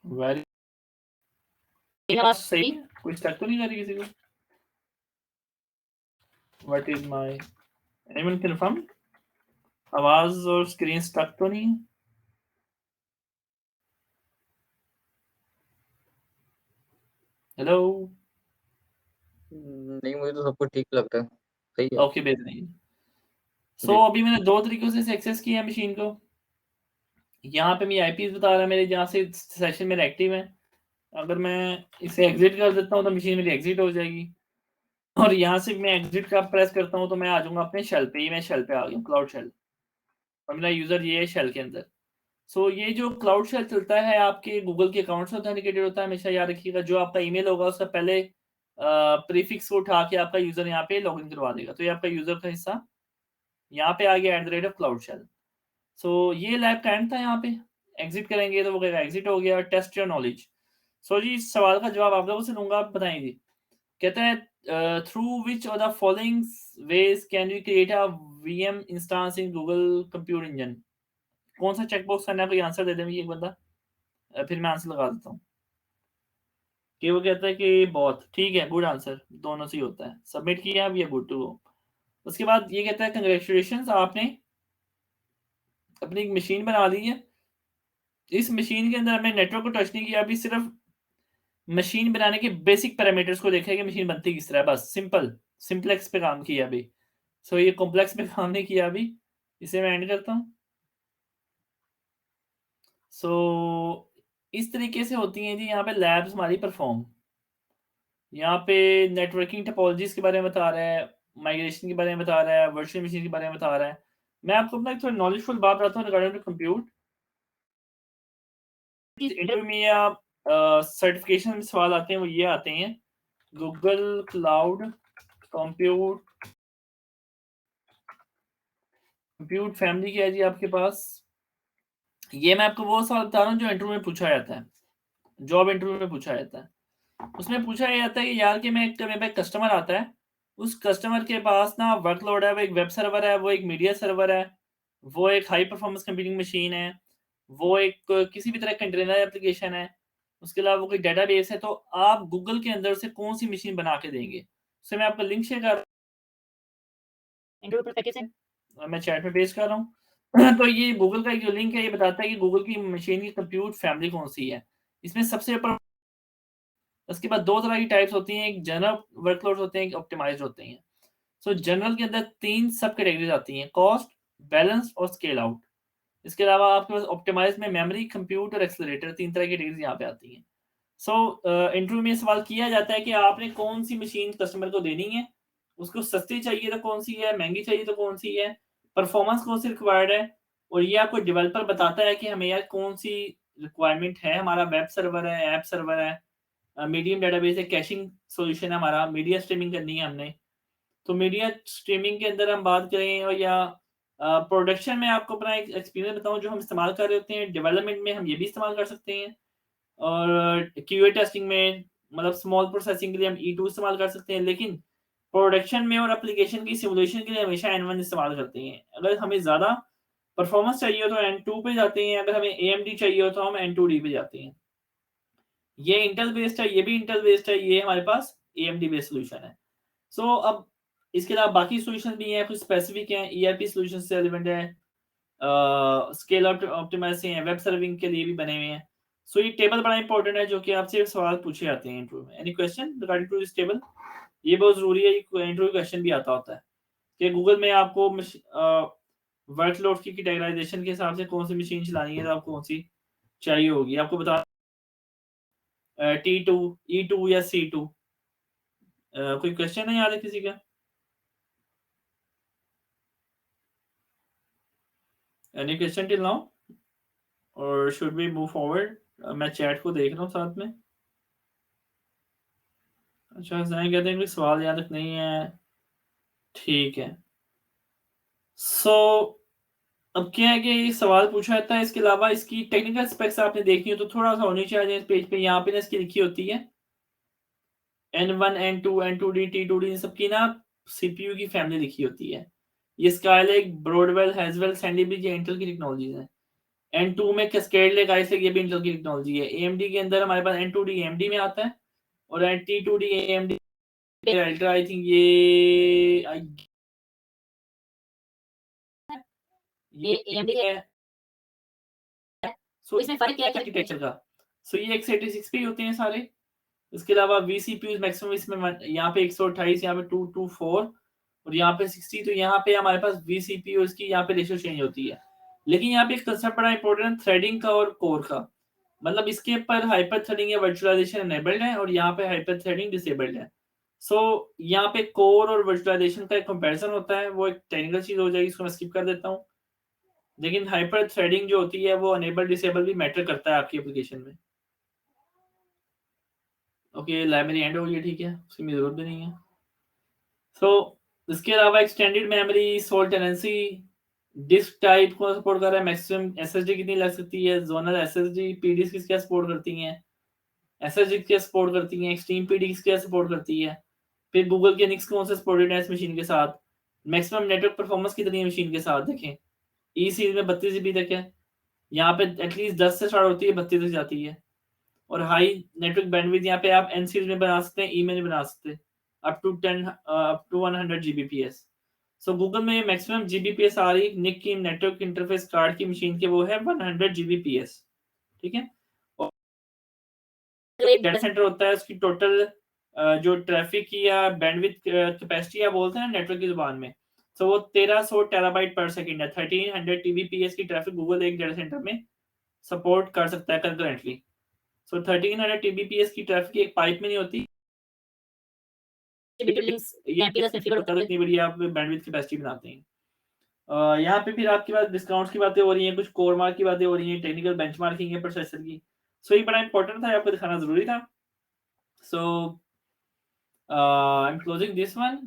Very सही है, कोई स्टक तो नहीं कर रही किसी को? What is my anyone confirm? आवाज और स्क्रीन स्टक तो नहीं है? हेलो, नहीं, मुझे तो सब कुछ ठीक लगता है, सही है। ओके भेज नहीं। सो अभी मैंने 2 तरीकों से एक्सेस किया है मशीन को। यहाँ पे मैं आईपीज बता रहा है मेरे, जहाँ से सेशन मेरा एक्टिव है। अगर मैं इसे एग्जिट कर देता हूँ तो मशीन मेरी एग्जिट हो जाएगी, और यहाँ से मैं एग्जिट का प्रेस करता हूँ तो मैं आ जाऊंगा अपने शेल पे। मैं शेल पे आ गया, क्लाउड शेल, और मेरा यूजर ये है शेल के अंदर। सो ये जो क्लाउड शेल चलता है आपके गूगल के अकाउंट से ऑथेंटिकेटेड होता है। हमेशा याद रखिएगा, जो आपका ईमेल होगा उसका पहले प्रीफिक्स को उठा के आपका यूजर यहाँ पे लॉगिन करवा देगा। तो ये आपका यूजर का हिस्सा यहाँ पे आ गया @cloud shell। सो ये लैब का एंड था। यहाँ पे एग्जिट करेंगे तो वो कहेगा एग्जिट हो गया, टेस्ट योर नॉलेज। सो जी इस सवाल का जवाब आप लोगों से लूंगा, आप बताएंगे। कहता है through which of the following veg can you create a VM instance in Google compute engine. कौन सा चेकबॉक्स करना है, कोई आंसर दे दे एक बंदा, फिर मैं आंसर लगा देता हूँ। कि वो कहता है कि बहुत ठीक है, गुड आंसर, दोनों से ही होता है। सबमिट किया, अब ये गुड टू गो। उसके बाद ये कहता है कंग्रेचुलेशंस, आपने अपनी एक मशीन बना ली है। इस मशीन के अंदर हमने नेटवर्क को टच नहीं किया, अभी सिर्फ मशीन बनाने के बेसिक पैरामीटर्स को देखा है कि मशीन बनती किस तरह है, बस सिंपल सिंप्लेक्स पे काम किया अभी। सो ये कॉम्प्लेक्स पे काम नहीं किया अभी। इसे मैं एंड करता हूँ। सो इस तरीके से होती हैं जी यहाँ पे लैब्स हमारी परफॉर्म। यहाँ पे नेटवर्किंग टोपोलॉजीज के बारे में बता रहा है, माइग्रेशन के बारे में बता रहा है, वर्चुअल मशीन के बारे में बता रहा है। मैं आपको अपना एक थोड़ा नॉलेजफुल बात बताता हूँ रिगार्डिंग टू कंप्यूट। इंटरव्यू में या सर्टिफिकेशन में सवाल आते हैं, वो ये आते हैं, गूगल क्लाउड कंप्यूट फैमिली क्या है जी आपके पास। ये मैं आपको वो सवाल बता रहा हूँ जो इंटरव्यू में पूछा जाता है, जॉब इंटरव्यू में पूछा जाता है। उसमें पूछा जाता है कि यार कि मेरे पे कस्टमर आता है, उस कस्टमर के पास ना वर्कलोड है, वो एक वेब सर्वर है, वो एक मीडिया सर्वर है, वो एक हाई परफॉर्मेंस कंप्यूटिंग मशीन है, वो एक किसी भी तरह कंटेनर एप्लीकेशन है, उसके अलावा वो कोई डेटाबेस है। तो आप गूगल के अंदर से कौन सी मशीन बना के देंगे। उससे मैं आपको लिंक शेयर कर इंटरव्यू परस्पेक्टिव से मैं चैट में पेस्ट कर रहा हूँ। तो ये गूगल का एक जो लिंक है, ये बताता है कि गूगल की मशीन की कंप्यूट फैमिली कौन-सी है। इसमें सबसे ऊपर उसके बाद 2 तरह की टाइप्स होती हैं, एक जनरल वर्कलोड्स होते हैं, एक ऑप्टिमाइज़्ड होते हैं। सो जनरल के अंदर 3 सब कैटेगरीज़ आती हैं, कॉस्ट, बैलेंस और स्केल आउट। इसके अलावा आपके पास ऑप्टिमाइज़ में मेमोरी, कंप्यूट और एक्सेलरेटर 3 तरह की कैटेगरीज़ यहाँ पे आती हैं। सो इंटरव्यू में सवाल किया जाता है कि आपने कौन-सी मशीन कस्टमर को देनी है, उसको सस्ती चाहिए तो कौन-सी है, महँगी चाहिए तो कौन-सी है, परफॉर्मेंस कौन-सी रिक्वायर्ड है, और ये आपको डेवलपर बताता है कि हमें यार कौन-सी रिक्वायरमेंट है। हमारा वेब सर्वर है, ऐप सर्वर है, मीडियम डेटाबेस है, कैशिंग सॉल्यूशन है हमारा, मीडिया स्ट्रीमिंग करनी है हमने। तो मीडिया स्ट्रीमिंग के अंदर हम बात करें, और या प्रोडक्शन में आपको अपना एक एक्सपीरियंस बताऊँ जो हम इस्तेमाल कर रहे होते हैं, डेवलपमेंट में हम ये भी इस्तेमाल कर सकते हैं, और क्यूए टेस्टिंग में मतलब स्मॉल प्रोसेसिंग के लिए हम E2 इस्तेमाल कर सकते हैं, लेकिन प्रोडक्शन में और एप्लीकेशन की सिमुलेशन के लिए हमेशा N1 इस्तेमाल करते हैं। अगर हमें ज़्यादा परफॉर्मेंस चाहिए हो तो N2 पे जाते हैं, अगर हमें AMD चाहिए हो तो हम N2D पे जाते हैं। ये इंटेल बेस्ड है, ये भी इंटेल बेस्ड है, ये हमारे पास AMD बेस्ड सॉल्यूशन है। सो अब इसके अलावा बाकी सॉल्यूशन भी हैं, कुछ स्पेसिफिक हैं, ERP सॉल्यूशन से रिलेवेंट है, स्केल ऑप्टिमाइज से हैं, वेब सर्विंग के लिए भी बने हुए हैं। सो ये टेबल बड़ा इंपॉर्टेंट है जो कि आपसे सवाल पूछे जाते हैं इंटरव्यू में। Any question regarding to this table? ये बहुत ज़रूरी है, इंटरव्यू क्वेश्चन भी आता होता है कि गूगल में आपको वर्कलोड की कैटेगराइजेशन के हिसाब से कौन सी मशीन चलानी है, तो आपको कौन सी चाहिए होगी। आपको बता T2, E2 या C2। कोई क्वेश्चन है याद है किसी का? एनी क्वेश्चन टिल नाउ और शुड वी मूव फॉरवर्ड? मैं चैट को देख रहा हूँ साथ में। अच्छा, ज़ाहिर कहते हैं कि सवाल याद तक नहीं है, ठीक है। सो अब क्या है कि ये सवाल पूछा जाता है, इसके अलावा इसकी टेक्निकल स्पेक्स आपने देखनी हो तो थोड़ा सा नीचे आ जाए इस पेज पे, यहाँ पे ना इसकी लिखी होती है N1, N2, N2D, T2D, इन सबकी ना CPU की फैमिली लिखी होती है। ये स्काईलेक, ब्रॉडवेल, हैज़वेल, सैंडी ब्रिज, ये इंटेल की टेक्नोलॉजीज हैं। N2 में कैस्केड लेक, आइस लेक, ये भी इंटेल की टेक्नोलॉजी है। AMD के अंदर हमारे पास N2D AMD में आता है, और T2D AMD ultra, I think ये AMD है। सो इसमें फ़र्क क्या है कि आर्किटेक्चर का, सो ये x86 पे ही होते हैं सारे। इसके अलावा vCPUs मैक्सिमम इसमें यहाँ पे 128, यहाँ पे 224 और यहाँ पे 60। तो यहाँ पे हमारे पास vCPUs की यहाँ पे रेशियो चेंज होती है। लेकिन यहाँ पे एक कंसेप्ट बड़ा इंपॉर्टेंट है, थ्रेडिंग का और कोर का। मतलब इसके ऊपर हाइपर थ्रेडिंग या वर्चुअलाइजेशन इनेबल्ड है, और यहाँ पे हाइपर थ्रेडिंग डिसेबल्ड है। सो यहाँ पे कोर और वर्चुअलाइजेशन का एक कंपैरिजन होता है, वो एक टेक्निकल चीज हो जाएगी, इसको मैं स्किप कर देता हूँ। लेकिन हाइपर थ्रेडिंग जो होती है वो अनेबल डिसेबल भी मैटर करता है आपकी एप्लीकेशन में। ओके, लाइब्रेरी एंड हो गई, ठीक है, उसकी जरूरत भी नहीं है। सो इसके अलावा extended memory, sole tenancy, disk type को सपोर्ट कर रहा है, मैक्सिमम एसएसडी कितनी लग सकती है, जोनल एसएसडी, पीडीज किसके सपोर्ट करती हैं, एसएसडी किसके सपोर्ट करती हैं, एक्सट्रीम पीडी किसके सपोर्ट करती है, फिर गूगल के निक्स कौन से सपोर्टेड है इस मशीन के साथ, मैक्सिमम नेटवर्क परफॉर्मेंस कितनी है मशीन के साथ, देखें ई सीरीज में 32 जीबी तक है, यहाँ पे एटलीस्ट 10 से स्टार्ट होती है, 32 तक जाती है, और हाई नेटवर्क बैंडविड्थ यहाँ पे आप एन सीरीज में बना सकते हैं, ई में नहीं बना सकते, up to 100 Gbps। So Google में मैक्सिमम Gbps आ रही निक की नेटवर्क इंटरफेस कार्ड की मशीन के वो है 100 Gbps, ठीक है। और डेटा सेंटर होता है, उसकी टोटल जो ट्रैफिक की या बैंडविड्थ कैपेसिटी या बोलते हैं नेटवर्क की जुबान में, तो वो 1300 टेराबाइट पर सेकंड है। 1300 Tbps की ट्रैफिक गूगल एक डेटा सेंटर में सपोर्ट कर सकता है कंकरेंटली। सो 1300 Tbps की ट्रैफिक एक पाइप में नहीं होती, इतनी बड़ी आप बैंडविड्थ कैपेसिटी बनाते हैं। यहाँ पे फिर आपके पास डिस्काउंट्स की बातें हो रही हैं, कुछ कोर मार्क की बातें हो रही हैं, टेक्निकल बेंचमार्किंग है प्रोसेसर की। सो ये बड़ा इंपॉर्टेंट था, आपको दिखाना जरूरी था। So I am closing this one,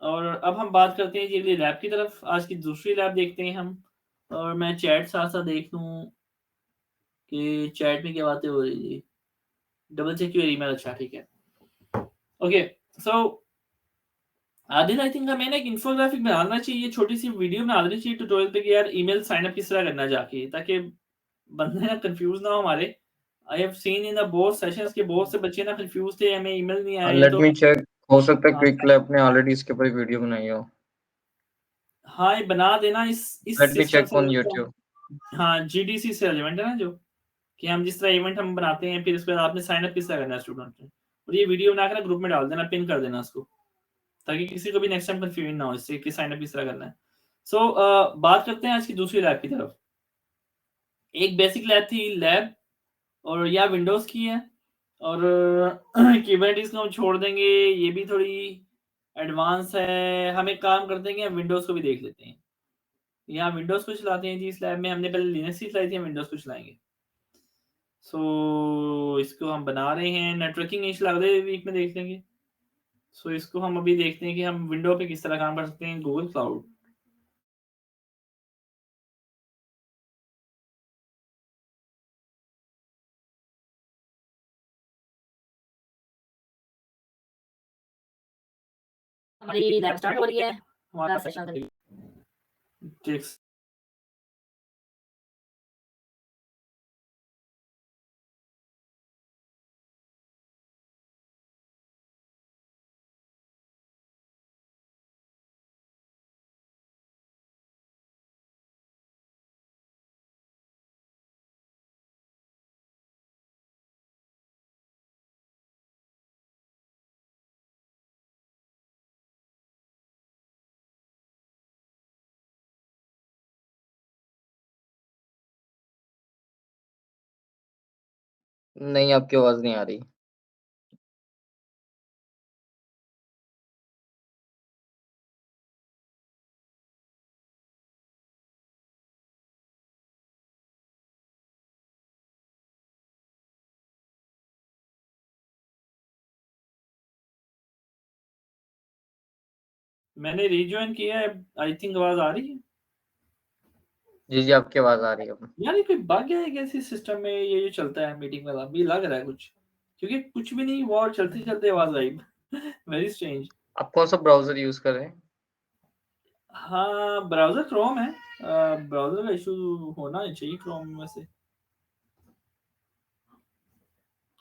और अब हम बात करते हैं जी अगली लैब की तरफ। आज की दूसरी लैब देखते हैं हम, और मैं चैट साथ साथ देख लूँ कि चैट में क्या बातें हो रही थी। डबल चेक योर ईमेल, अच्छा ठीक है। Okay, so Adil, I think हमें ना एक इन्फोग्राफिक बनाना चाहिए, छोटी सी वीडियो बना देनी चाहिए ट्यूटोरियल पे कि यार ईमेल साइन अप किस तरह करना जाके, ताकि बंदे ना कंफ्यूज ना हो हमारे। I have seen in the both sessions के बहुत से बच्चे ना कंफ्यूज थे, हमें ईमेल नहीं आया। लेट तो मी चेक, हो सकता है क्विक लैब ने ऑलरेडी इसके ऊपर वीडियो बनाई हो। हाँ, ये बना देना इस लेट मी सिस्टम चेक से ऑन जो यूट्यूब। हाँ, जीडीसी से रिलेवेंट है ना जो, कि हम जिस तरह इवेंट हम बनाते हैं, फिर उसके बाद आपने साइन अप किस तरह करना है स्टूडेंट ने। और ये वीडियो बनाकर ना ग्रुप में डाल देना, पिन कर देना उसको, ताकि किसी को भी नेक्स्ट टाइम कंफ्यूजन ना हो इससे कि साइन अप किस तरह करना है। सो बात करते हैं आज की दूसरी लैब की तरफ। एक बेसिक लैब थी लैब, और या विंडोज़ की है, और कुबरनेटिस को हम छोड़ देंगे, ये भी थोड़ी एडवांस है। हम एक काम करते हैं कि हम विंडोज़ को भी देख लेते हैं। यहाँ विंडोज़ को चलाते हैं जी इस लैब में, हमने पहले लिनक्स ही चलाई थी, हम विंडोज़ को चलाएँगे। सो इसको हम बना रहे हैं, नेटवर्किंग इंस्टॉल अगले वीक में देख लेंगे। सो इसको हम अभी देखते हैं कि हम विंडो पे किस तरह काम कर सकते हैं, गूगल क्लाउड। हमारी लैब स्टार्ट हो रही है, हमारा हमारा सेशन टेक्स्ट नहीं, आपकी आवाज़ नहीं आ रही। मैंने रिजॉइन किया है, आई थिंक आवाज़ आ रही है। जी, जी, आपकी आवाज़ आ रही है अब। यार ये कोई बग है क्या इस सिस्टम में, ये जो चलता है मीटिंग वाला, अभी लग रहा है कुछ, क्योंकि कुछ भी नहीं हुआ और चलते-चलते आवाज़ आई। Very strange. आप कौन-सा ब्राउज़र यूज़ कर रहे हैं? हाँ, ब्राउज़र क्रोम है। ब्राउज़र का इश्यू होना नहीं चाहिए क्रोम में से।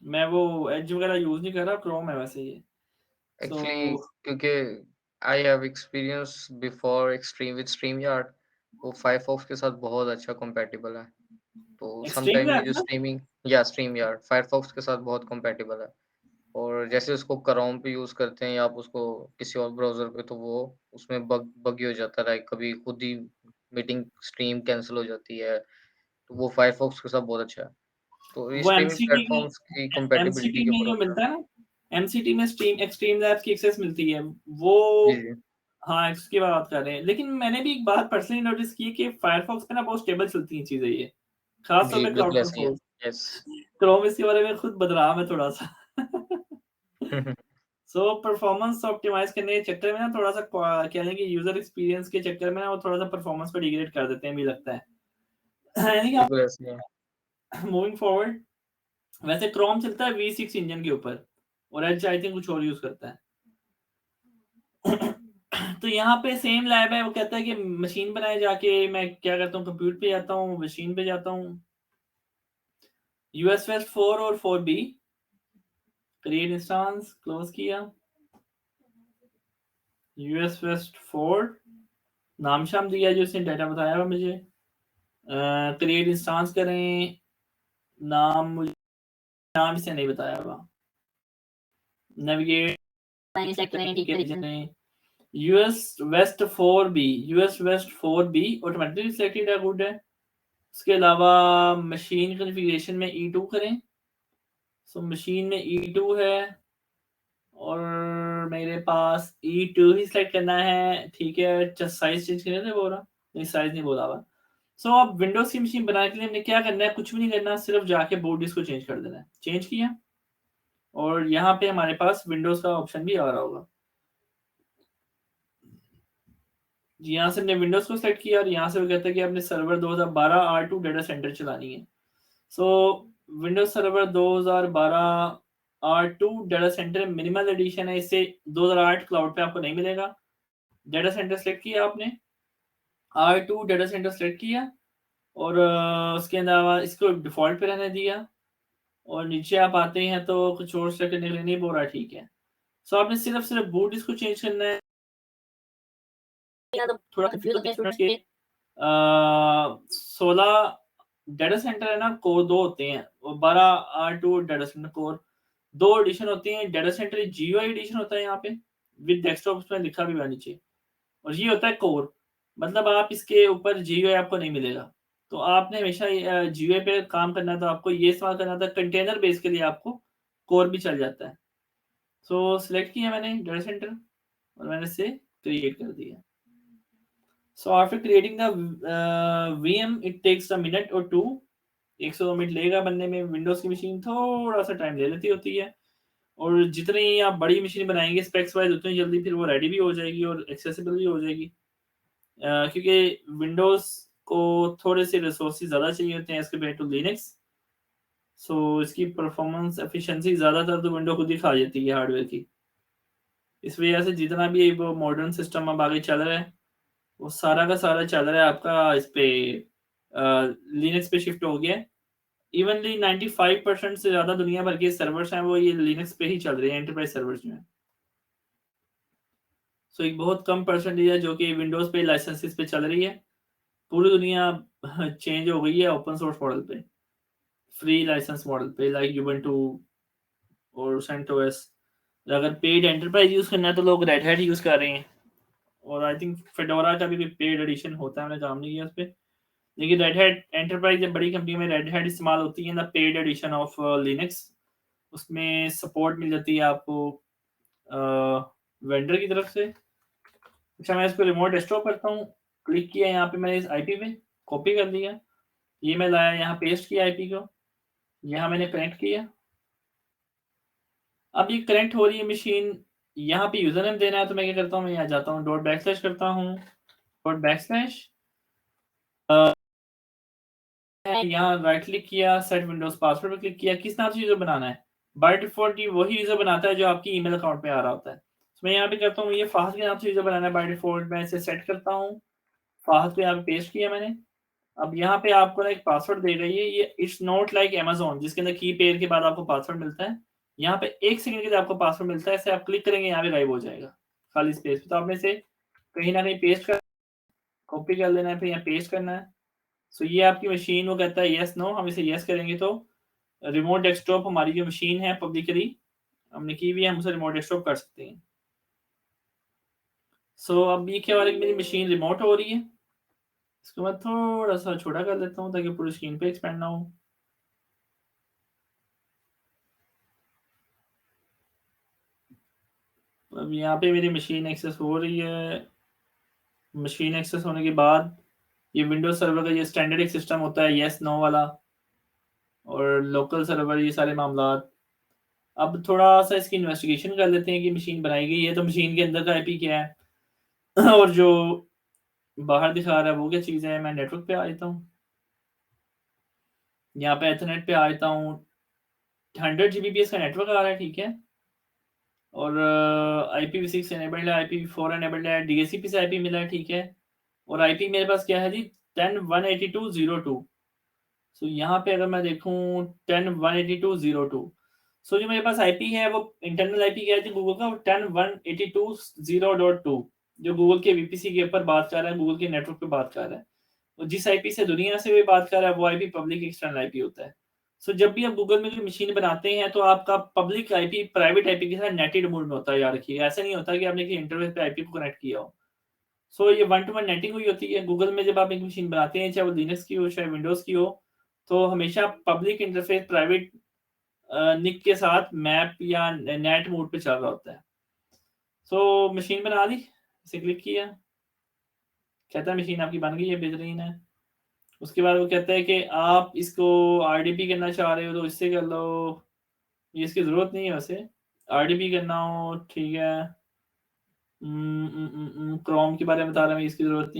मैं वो एज वगैरह यूज़ नहीं कर रहा, क्रोम है वैसे ये। एक्चुअली सो क्योंकि I have experience before extreme with StreamYard, वो फायरफॉक्स के साथ बहुत अच्छा कंपैटिबल है। तो एक्सट्रीम समटाइम ये लैब जो ना? स्ट्रीमिंग या स्ट्रीमयार्ड फायरफॉक्स के साथ बहुत कंपैटिबल है। और जैसे उसको क्रोम पे यूज़ करते हैं या आप उसको किसी और ब्राउज़र पे, तो वो उसमें बगी हो जाता है, लाइक कभी खुद ही मीटिंग स्ट्रीम कैंसल हो जाती है, तो वो फायरफॉक्स के साथ बहुत अच्छा है। तो ये वो स्ट्रीमिंग एमसीटी प्लेटफ़ॉर्म्स की में कंपैटिबिलिटी एमसीटी के में ऊपर जो होता है। मिलता है ना, एमसीटी में स्ट्रीम एक्सट्रीम लैब्स की एक्सेस मिलती है, वो जी, जी। हाँ, इसकी बात कर रहे हैं। लेकिन मैंने भी एक बात पर्सनली नोटिस की है कि फायरफॉक्स पे ना बहुत स्टेबल चलती हैं चीज़ें ये, खास तौर जी, पे बिल्कुल क्लाउड ऐसा ही है। कंसोल। यस। क्रोम इसके बारे में खुद बदनाम है थोड़ा-सा। सो परफॉर्मेंस ऑप्टिमाइज़ करने के चक्कर में ना थोड़ा-सा कह लें कि यूज़र एक्सपीरियंस के चक्कर में ना वो थोड़ा-सा परफॉर्मेंस को डिग्रेड कर देते हैं, मुझे लगता है। यानी कि आप बिल्कुल ऐसा ही है। मूविंग फॉरवर्ड, वैसे क्रोम चलता है V6 इंजन के ऊपर, और एज आई थिंक कुछ और यूज़ करता है। तो यहाँ पे सेम लैब है, वो कहता है कि मशीन बनाए जाके मैं क्या करता हूँ, कंप्यूटर पे जाता हूँ, मशीन पे जाता हूँ, यूएस वेस्ट 4 और 4B, क्रिएट इंस्टेंस, क्लोज किया, यूएस वेस्ट 4 नाम शाम दिया जो उसने डाटा बताया हुआ मुझे, क्रिएट इंस्टेंस करें, नाम मुझे नाम इसे नहीं बताया हुआ, नेविगेट सेलेक्ट करें, ठीक है। रीजन में US west 4B, US west 4B automatically selected है, गुड है। उसके अलावा मशीन कॉन्फ़िगरेशन में E2 करें। सो मशीन में E2 है, और मेरे पास E2 ही सेलेक्ट करना है, ठीक है। साइज चेंज करने थे बोल रहा, नहीं साइज नहीं बोला हुआ। सो अब विंडोज़ की मशीन बनाने के लिए हमने क्या करना है, कुछ भी नहीं करना, सिर्फ जाके बोर्ड डिस्क को चेंज कर देना है। चेंज किया, और यहाँ पे हमारे पास विंडोज़ का ऑप्शन भी आ रहा होगा। यहाँ से हमने विंडोज़ को सेलेक्ट किया, और यहाँ से वो कहता है कि आपने सर्वर 2012 R2 डाटा सेंटर चलानी है। So Windows server 2012 R2 data centre minimal edition है, इससे 2008 क्लाउड पे आपको नहीं मिलेगा। डाटा सेंटर सेलेक्ट किया आपने, R2 डाटा सेंटर सेलेक्ट किया, और उसके अलावा इसको डिफ़ॉल्ट पे रहने दिया, और नीचे आप आते हैं तो कुछ और सेलेक्ट करने के लिए नहीं बोल रहा, ठीक है। सो आपने सिर्फ बूट इसको चेंज करना है। हैं तो थोड़ा कंफ्यूज होते हैं स्टूडेंट्स के 16 डाटा सेंटर है ना, कोर 2 होते हैं और 12 R2 data centre core 2 addition होती हैं। डाटा सेंटर GUI एडिशन होता है यहाँ पे विद डेस्कटॉप, उसमें लिखा भी हुआ नीचे, और ये होता है कोर, मतलब आप इसके ऊपर GUI आपको नहीं मिलेगा। तो आपने हमेशा GUI पे काम करना है तो आपको ये इस्तेमाल करना था। कंटेनर बेस के लिए आपको कोर भी चल जाता है। सो सिलेक्ट किया मैंने डाटा सेंटर और मैंने इसे क्रिएट कर दिया। So after creating the VM, it takes a minute or two. 100 minute लेगा बनने में। विंडोज की मशीन थोड़ा सा टाइम ले लेती होती है, और जितनी आप बड़ी मशीन बनाएंगे स्पेक्स वाइज उतनी जल्दी फिर वो रेडी भी हो जाएगी और एक्सेसिबल भी हो जाएगी, क्योंकि विंडोज को थोड़े से रिसोर्सेज ज़्यादा चाहिए होते हैं एज कम्पेयर टू लिनक्स। सो इसकी परफॉर्मेंस एफिशिएंसी ज़्यादातर तो विंडो खुद ही खा जाती है हार्डवेयर की। इस वजह से जितना भी वो मॉडर्न सिस्टम अब आगे चल रहा है वो सारा का सारा चल रहा है आपका इस पे लिनक्स पे शिफ्ट हो गया है। इवनली 95% से ज़्यादा दुनिया भर के सर्वर्स हैं वो ये लिनक्स पे ही चल रहे हैं, एंटरप्राइज सर्वर्स में। सो एक बहुत कम परसेंटेज है जो कि विंडोज़ पे लाइसेंसेस पे चल रही है। पूरी दुनिया चेंज हो गई है ओपन सोर्स मॉडल पे, फ्री लाइसेंस मॉडल पे, लाइक यूबंटू और सेंटोस। अगर पेड एंटरप्राइज यूज़ करना है तो लोग रेड हैट यूज़ कर रहे हैं, और आई थिंक फेडोरा का भी पेड एडिशन होता है, मैंने काम नहीं किया उस पर। लेकिन रेड हैट एंटरप्राइज जब बड़ी कंपनी में रेड हैट इस्तेमाल होती है ना, पेड एडिशन ऑफ लिनक्स, उसमें सपोर्ट मिल जाती है आपको वेंडर की तरफ से। अच्छा, मैं इसको रिमोट डेस्कटॉप करता हूँ, क्लिक किया यहाँ पे मैंने इस आईपी पे, कॉपी कर लिया, ये मैं लाया यहाँ पेस्ट किया आईपी को, यहाँ मैंने कनेक्ट किया। अब ये कनेक्ट हो रही है मशीन, यहाँ पे यूजर नेम देना है तो मैं क्या करता हूँ, मैं यहाँ जाता हूँ .बैकस्लैश करता हूँ, .बैकस्लैश यहाँ राइट क्लिक किया, सेट विंडोज पासवर्ड पे क्लिक किया। किस नाम से यूजर बनाना है? बाय डिफॉल्ट ये वही यूजर बनाता है जो आपकी ईमेल अकाउंट में आ रहा होता है। तो मैं यहाँ पे करता हूँ ये फाहद के नाम से यूजर बनाना है बाय डिफॉल्ट, मैं इसे सेट करता हूँ, फाहद को यहाँ पे पेस्ट किया मैंने। अब यहाँ पे आपको ना एक पासवर्ड दे रही है, ये इट्स नॉट लाइक अमेज़न जिसके अंदर की पेयर के बाद आपको पासवर्ड मिलता है। यहाँ पे 1 सेकंड के लिए आपको पासवर्ड मिलता है, इसे आप क्लिक करेंगे यहाँ पे गायब हो जाएगा खाली स्पेस पे। तो आपने इसे कहीं ना कहीं पेस्ट कर, कॉपी कर लेना है, फिर यहाँ पेस्ट करना है। सो ये आपकी मशीन, वो कहता है यस नो, हम इसे यस करेंगे तो रिमोट डेस्कटॉप हमारी जो मशीन है पब्लिकली हमने की हुई है, हम उसे रिमोट डेस्कटॉप कर सकते हैं। सो अब ये क्या हो रहा है कि मेरी मशीन रिमोट हो रही है। इसको मैं थोड़ा सा छोटा कर लेता हूँ ताकि पूरी स्क्रीन पे एक्सपेंड ना हो। अब यहाँ पे मेरी मशीन एक्सेस हो रही है। मशीन एक्सेस होने के बाद ये विंडोज सर्वर का ये स्टैंडर्ड एक सिस्टम होता है यस नो वाला, और लोकल सर्वर, ये सारे मामला। अब थोड़ा सा इसकी इन्वेस्टिगेशन कर लेते हैं कि मशीन बनाई गई है तो मशीन के अंदर का आईपी क्या है और जो बाहर दिखा रहा है वो क्या चीज़ है। मैं नेटवर्क पे आ जाता हूँ, यहाँ पे एथरनेट पे आ जाता हूँ। 100 Gbps का नेटवर्क आ रहा है, ठीक है, और IPv6 एनेबल्ड है, IPv4 एनेबल्ड है, DHCP से आईपी मिला है, ठीक है, और आईपी मेरे पास क्या है जी 10.182.02। सो यहाँ पे अगर मैं देखूँ 10.182.02, सो जो मेरे पास आईपी है वो इंटरनल आईपी क्या है जी गूगल का, 10.182.0.2 जो गूगल के VPC के ऊपर बात कर रहा है, गूगल के नेटवर्क पे बात कर रहा है। और जिस आईपी से दुनिया से भी बात कर रहा है वो आईपी पब्लिक एक्सटर्नल आईपी होता है। सो जब भी आप गूगल में कोई मशीन बनाते हैं तो आपका पब्लिक आईपी प्राइवेट आईपी के साथ नेटेड मोड में होता है, याद रखिएगा। ऐसा नहीं होता कि आपने किसी इंटरफेस पे आईपी को कनेक्ट किया हो। सो ये 1-to-1 नेटिंग हुई होती है गूगल में। जब आप एक मशीन बनाते हैं, चाहे वो लिनक्स की हो चाहे विंडोज की हो, तो हमेशा पब्लिक इंटरफेस प्राइवेट निक के साथ मैप या नेट मोड पे चल रहा होता है। सो मशीन बना ली, इसे क्लिक किया, कहता है मशीन आपकी बन गई है, बेहतरीन है। उसके बाद वो कहता है कि आप इसको RDP करना चाह रहे हो तो इससे कर लो, ये इसकी ज़रूरत नहीं है वैसे। RDP करना हो, ठीक है, क्रोम के बारे में बता रहा है, इसकी ज़रूरत नहीं।